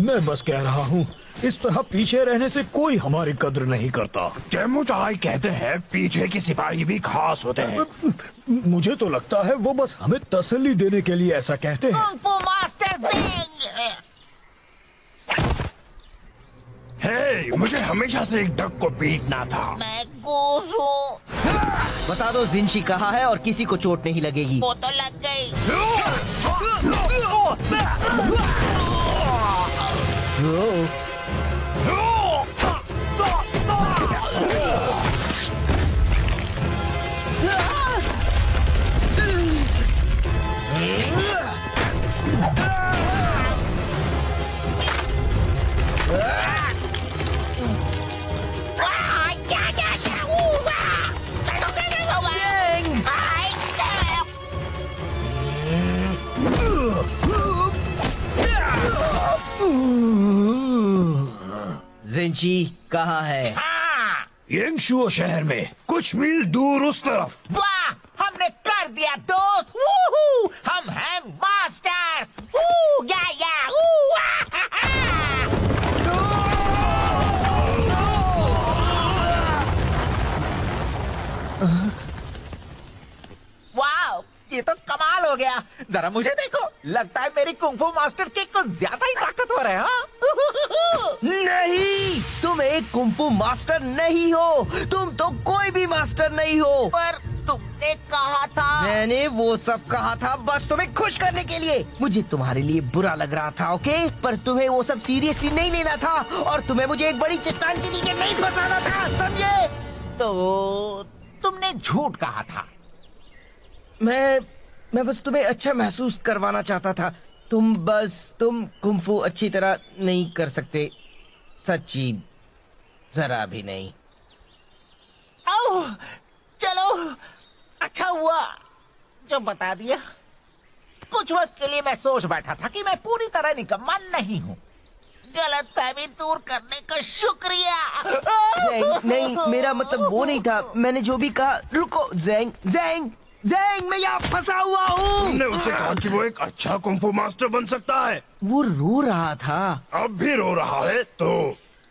[SPEAKER 4] मैं बस कह रहा हूँ, इस तरह पीछे रहने से कोई हमारी कद्र नहीं करता।
[SPEAKER 5] टेमुचाई कहते हैं पीछे के सिपाही भी खास होते हैं।
[SPEAKER 4] मुझे तो लगता है वो बस हमें तसल्ली देने के लिए ऐसा कहते हैं।
[SPEAKER 3] कुंफू मास्टर जिंग।
[SPEAKER 5] हे, मुझे हमेशा से एक डक को पीटना था।
[SPEAKER 3] मैं गूस हूँ।
[SPEAKER 2] बता दो जिंशी कहाँ है और किसी को चोट नहीं लगेगी।
[SPEAKER 3] वो तो लग गई।
[SPEAKER 2] जिंशी कहाँ है?
[SPEAKER 3] हाँ।
[SPEAKER 5] येंगशुओ शहर में कुछ मील दूर उस तरफ।
[SPEAKER 3] वाह, हमने कर दिया दोस्त। वूहू, हम हैं मास्टर। वू, या, वू, वाह, ये तो कमाल हो गया। जरा मुझे देखो, लगता है मेरी कुंफू मास्टर किक कुछ ज्यादा ही ताकतवर है। हाँ?
[SPEAKER 2] नहीं, तुम एक कुंफू मास्टर नहीं हो। तुम तो कोई भी मास्टर नहीं हो।
[SPEAKER 3] पर तुमने कहा था।
[SPEAKER 2] मैंने वो सब कहा था बस तुम्हें खुश करने के लिए। मुझे तुम्हारे लिए बुरा लग रहा था, ओके? पर तुम्हें वो सब सीरियसली नहीं लेना था और तुम्हें मुझे एक बड़ी चट्टान के नीचे नहीं फंसाना था, समझे?
[SPEAKER 3] तो तुमने झूठ कहा था।
[SPEAKER 2] मैं बस तुम्हें अच्छा महसूस करवाना चाहता था। तुम कुंफू अच्छी तरह नहीं कर सकते, सच्ची जरा भी नहीं।
[SPEAKER 3] ओह, चलो अच्छा हुआ जो बता दिया। कुछ वक्त के लिए मैं सोच बैठा था कि मैं पूरी तरह निकम्मा नहीं हूँ। गलतफहमी दूर करने का शुक्रिया।
[SPEAKER 2] नहीं, मेरा मतलब वो नहीं था। मैंने जो भी कहा। रुको, ज़ेंग, मैं यहाँ फंसा हुआ हूँ।
[SPEAKER 5] तुमने उसे कहा कि वो एक अच्छा कुंफू मास्टर बन सकता है।
[SPEAKER 2] वो रो रहा था।
[SPEAKER 5] अब भी रो रहा है तो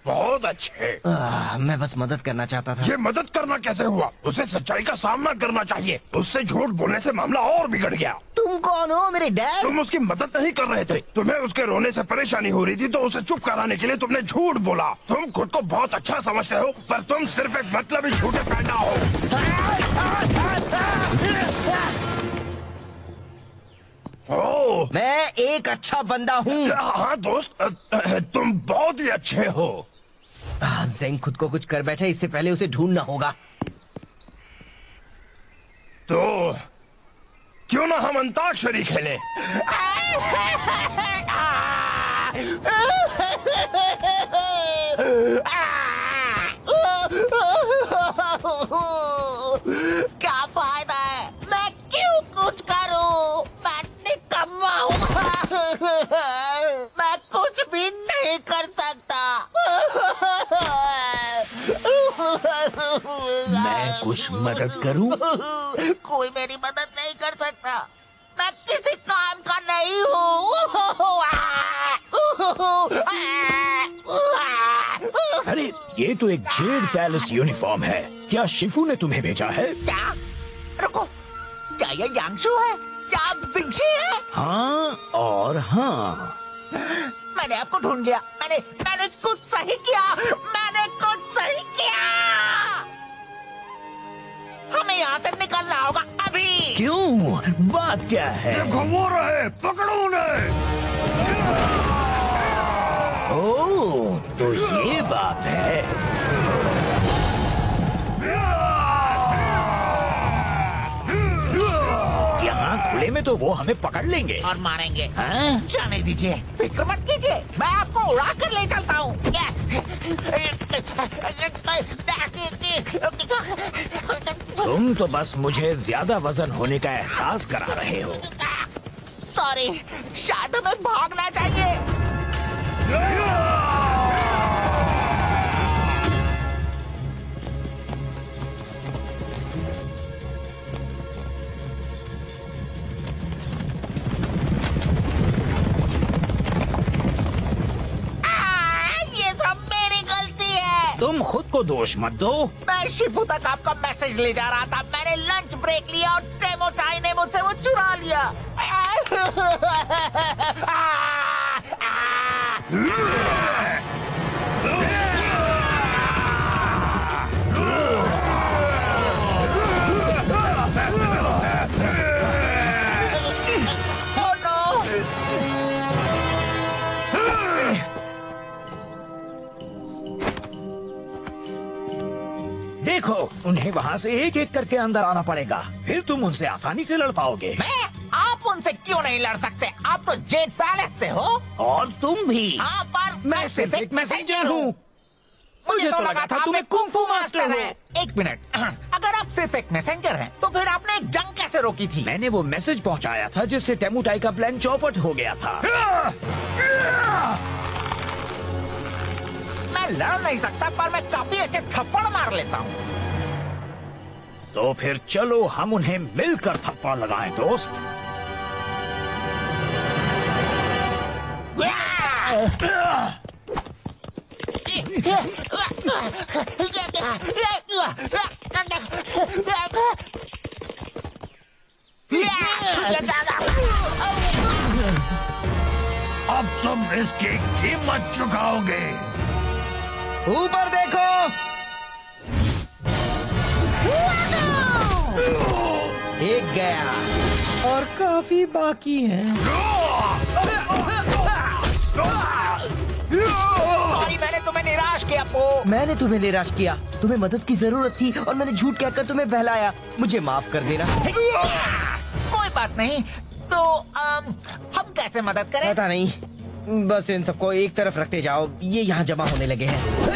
[SPEAKER 5] बहुत अच्छे।
[SPEAKER 2] मैं बस मदद करना चाहता था।
[SPEAKER 5] ये मदद करना कैसे हुआ? उसे सच्चाई का सामना करना चाहिए। उससे झूठ बोलने से मामला और बिगड़ गया।
[SPEAKER 2] तुम कौन हो? मेरे डैड?
[SPEAKER 5] तुम उसकी मदद नहीं कर रहे थे। तुम्हें उसके रोने से परेशानी हो रही थी तो उसे चुप कराने के लिए तुमने झूठ बोला। तुम खुद को बहुत अच्छा समझते हो पर तुम सिर्फ एक मतलबी झूठे पैदा हो। ओह,
[SPEAKER 2] मैं एक अच्छा बंदा हूँ।
[SPEAKER 5] हाँ दोस्त, तुम बहुत ही अच्छे हो।
[SPEAKER 2] ज़ेंग खुद को कुछ कर बैठा, इससे पहले उसे ढूंढना होगा।
[SPEAKER 5] तो क्यों ना हम अंताक्षरी खेलें?
[SPEAKER 3] क्या फायदा है? मैं क्यों कुछ करूं? मैं निकम्मा भी नहीं कर सकता।
[SPEAKER 4] मैं कुछ मदद करूं?
[SPEAKER 3] कोई मेरी मदद नहीं कर सकता। मैं किसी काम का नहीं हूँ।
[SPEAKER 4] अरे ये तो एक जेड पैलेस यूनिफॉर्म है। क्या शिफू ने तुम्हें भेजा है?
[SPEAKER 3] क्या? रुको, क्या ये यांगशु है? क्या जिंगशी है?
[SPEAKER 4] हाँ और हाँ।
[SPEAKER 3] मैंने आपको ढूंढ लिया। मैंने कुछ सही किया। मैंने कुछ सही किया। हमें यहाँ से निकलना होगा अभी।
[SPEAKER 4] क्यों? बात क्या है?
[SPEAKER 5] देखो वो रहे, पकड़ो उन्हें।
[SPEAKER 4] ओह, तो ये बात है। यहाँ खुले में तो वो हमें पकड़ लेंगे
[SPEAKER 3] और मारेंगे।
[SPEAKER 4] हाँ?
[SPEAKER 3] जाने दीजिए, फिक्र मत कीजिए, मैं आपको उड़ा कर ले चलता हूँ।
[SPEAKER 4] तुम तो बस मुझे ज्यादा वजन होने का एहसास करा रहे हो।
[SPEAKER 3] सॉरी, शायद हमें भागना चाहिए।
[SPEAKER 4] तुम खुद को दोष मत दो।
[SPEAKER 3] मैं शिफू तक आपका मैसेज ले जा रहा था। मैंने लंच ब्रेक लिया और टेमो चाई ने मुझसे वो चुरा लिया।
[SPEAKER 4] देखो, उन्हें वहाँ से एक एक करके अंदर आना पड़ेगा, फिर तुम उनसे आसानी से लड़ पाओगे।
[SPEAKER 3] मैं? आप उनसे क्यों नहीं लड़ सकते? आप तो जेड पैलेस से हो।
[SPEAKER 4] और तुम भी।
[SPEAKER 3] हाँ, पर
[SPEAKER 4] मैं सिर्फ एक मैसेंजर हूँ। मुझे तो लगा था तुम्हें कुंफू मास्टर है।
[SPEAKER 3] एक मिनट, अगर आप सिर्फ एक मैसेंजर हैं, तो फिर आपने एक जंग कैसे रोकी थी?
[SPEAKER 4] मैंने वो मैसेज पहुँचाया था जिससे टेमुटाई का प्लान चौपट हो गया था।
[SPEAKER 3] मैं लड़ नहीं सकता, पर मैं काफी अच्छे थप्पड़ मार लेता हूँ।
[SPEAKER 4] तो फिर चलो हम उन्हें मिलकर थप्पड़ लगाएं, दोस्त।
[SPEAKER 5] अब तुम इसकी कीमत चुकाओगे।
[SPEAKER 2] ऊपर देखो। एक गया और काफी बाकी है।
[SPEAKER 3] सॉरी, मैंने तुम्हें निराश किया पो।
[SPEAKER 2] मैंने तुम्हें निराश किया। तुम्हें मदद की जरूरत थी और मैंने झूठ कहकर तुम्हें बहलाया। मुझे माफ कर देना।
[SPEAKER 3] कोई बात नहीं। तो हम कैसे मदद करें?
[SPEAKER 2] पता नहीं, बस इन सबको एक तरफ रखते जाओ। ये यहाँ जमा होने लगे हैं।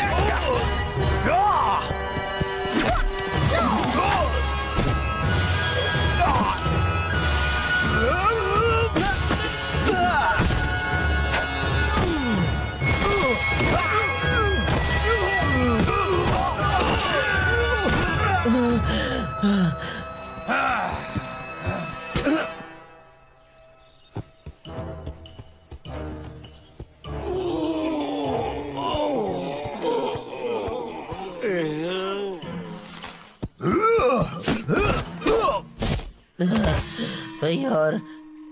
[SPEAKER 2] भाई, और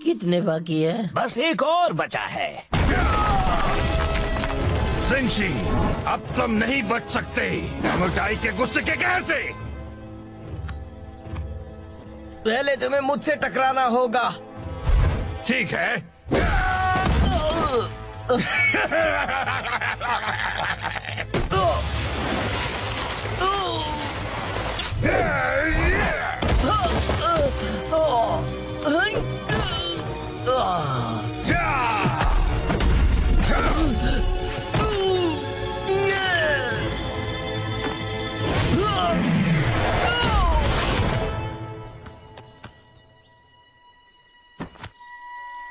[SPEAKER 2] कितने बाकी है?
[SPEAKER 4] बस एक और बचा है।
[SPEAKER 5] जिंगशी, अब तुम नहीं बच सकते टेमुटाई के गुस्से के कहर से।
[SPEAKER 2] पहले तुम्हें मुझसे टकराना होगा।
[SPEAKER 5] ठीक है।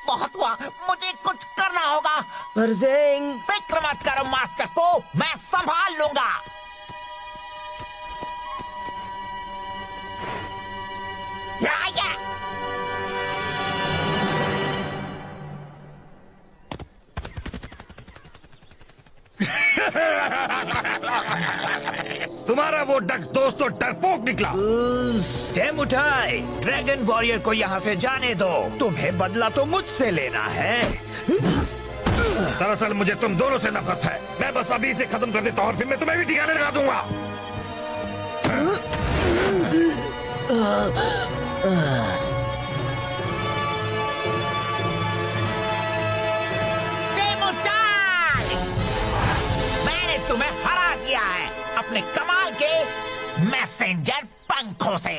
[SPEAKER 3] बहुत हुआ, मुझे कुछ करना होगा।
[SPEAKER 2] पर ज़ेंग,
[SPEAKER 3] फिक्र मत करो मास्टर को, मैं संभाल लूंगा। या।
[SPEAKER 5] तुम्हारा वो दोस्त तो डरपोक निकला।
[SPEAKER 4] मुठाई, ड्रैगन वॉरियर को यहाँ से जाने दो। तुम्हें बदला तो मुझसे लेना है।
[SPEAKER 5] दरअसल मुझे तुम दोनों से नफरत है। मैं बस अभी से खत्म कर देता हूँ और फिर मैं तुम्हें भी ठिकाने लगा दूंगा।
[SPEAKER 3] मैंने तुम्हें हरा दिया है अपने कमाल के मैसेंजर पंखों से।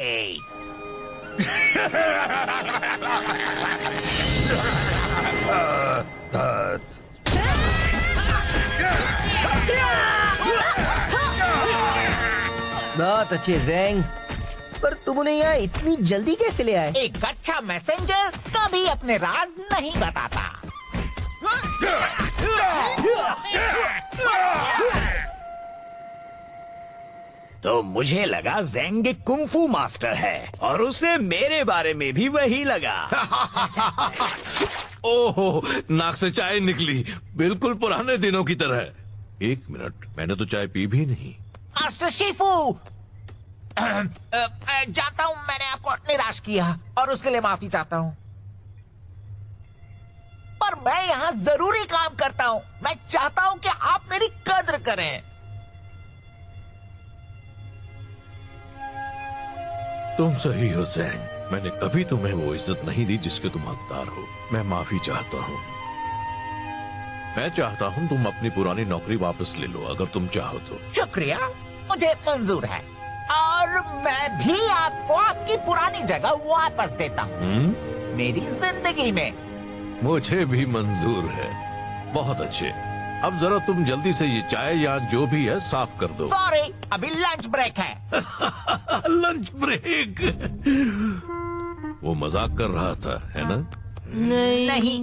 [SPEAKER 2] बहुत अच्छे ज़ेंग, पर तुम उन्हें यहाँ इतनी जल्दी कैसे ले आए?
[SPEAKER 3] एक अच्छा मैसेंजर कभी अपने राज नहीं बताता।
[SPEAKER 4] तो मुझे लगा ज़ेंग एक कुंफू मास्टर है और उसे मेरे बारे में भी वही लगा।
[SPEAKER 1] ओहो, नाक से चाय निकली, बिल्कुल पुराने दिनों की तरह। 1 मिनट, मैंने तो चाय पी भी नहीं।
[SPEAKER 3] मास्टर शिफू, जानता हूँ मैंने आपको निराश किया और उसके लिए माफी चाहता हूँ, पर मैं यहाँ जरूरी काम करता हूँ। मैं चाहता हूँ कि आप मेरी कद्र करें।
[SPEAKER 1] तुम सही हो ज़ेंग, मैंने कभी तुम्हें वो इज्जत नहीं दी जिसके तुम हकदार हो। मैं माफी चाहता हूँ। मैं चाहता हूँ तुम अपनी पुरानी नौकरी वापस ले लो, अगर तुम चाहो तो।
[SPEAKER 3] शुक्रिया, मुझे मंजूर है और मैं भी आपको आपकी पुरानी जगह वापस देता हूँ मेरी जिंदगी में।
[SPEAKER 1] मुझे भी मंजूर है। बहुत अच्छे, अब जरा तुम जल्दी से ये चाय या जो भी है साफ कर दो।
[SPEAKER 3] सॉरी, अभी लंच ब्रेक है।
[SPEAKER 1] Lunch break? वो मजाक कर रहा था, है ना?
[SPEAKER 3] नहीं।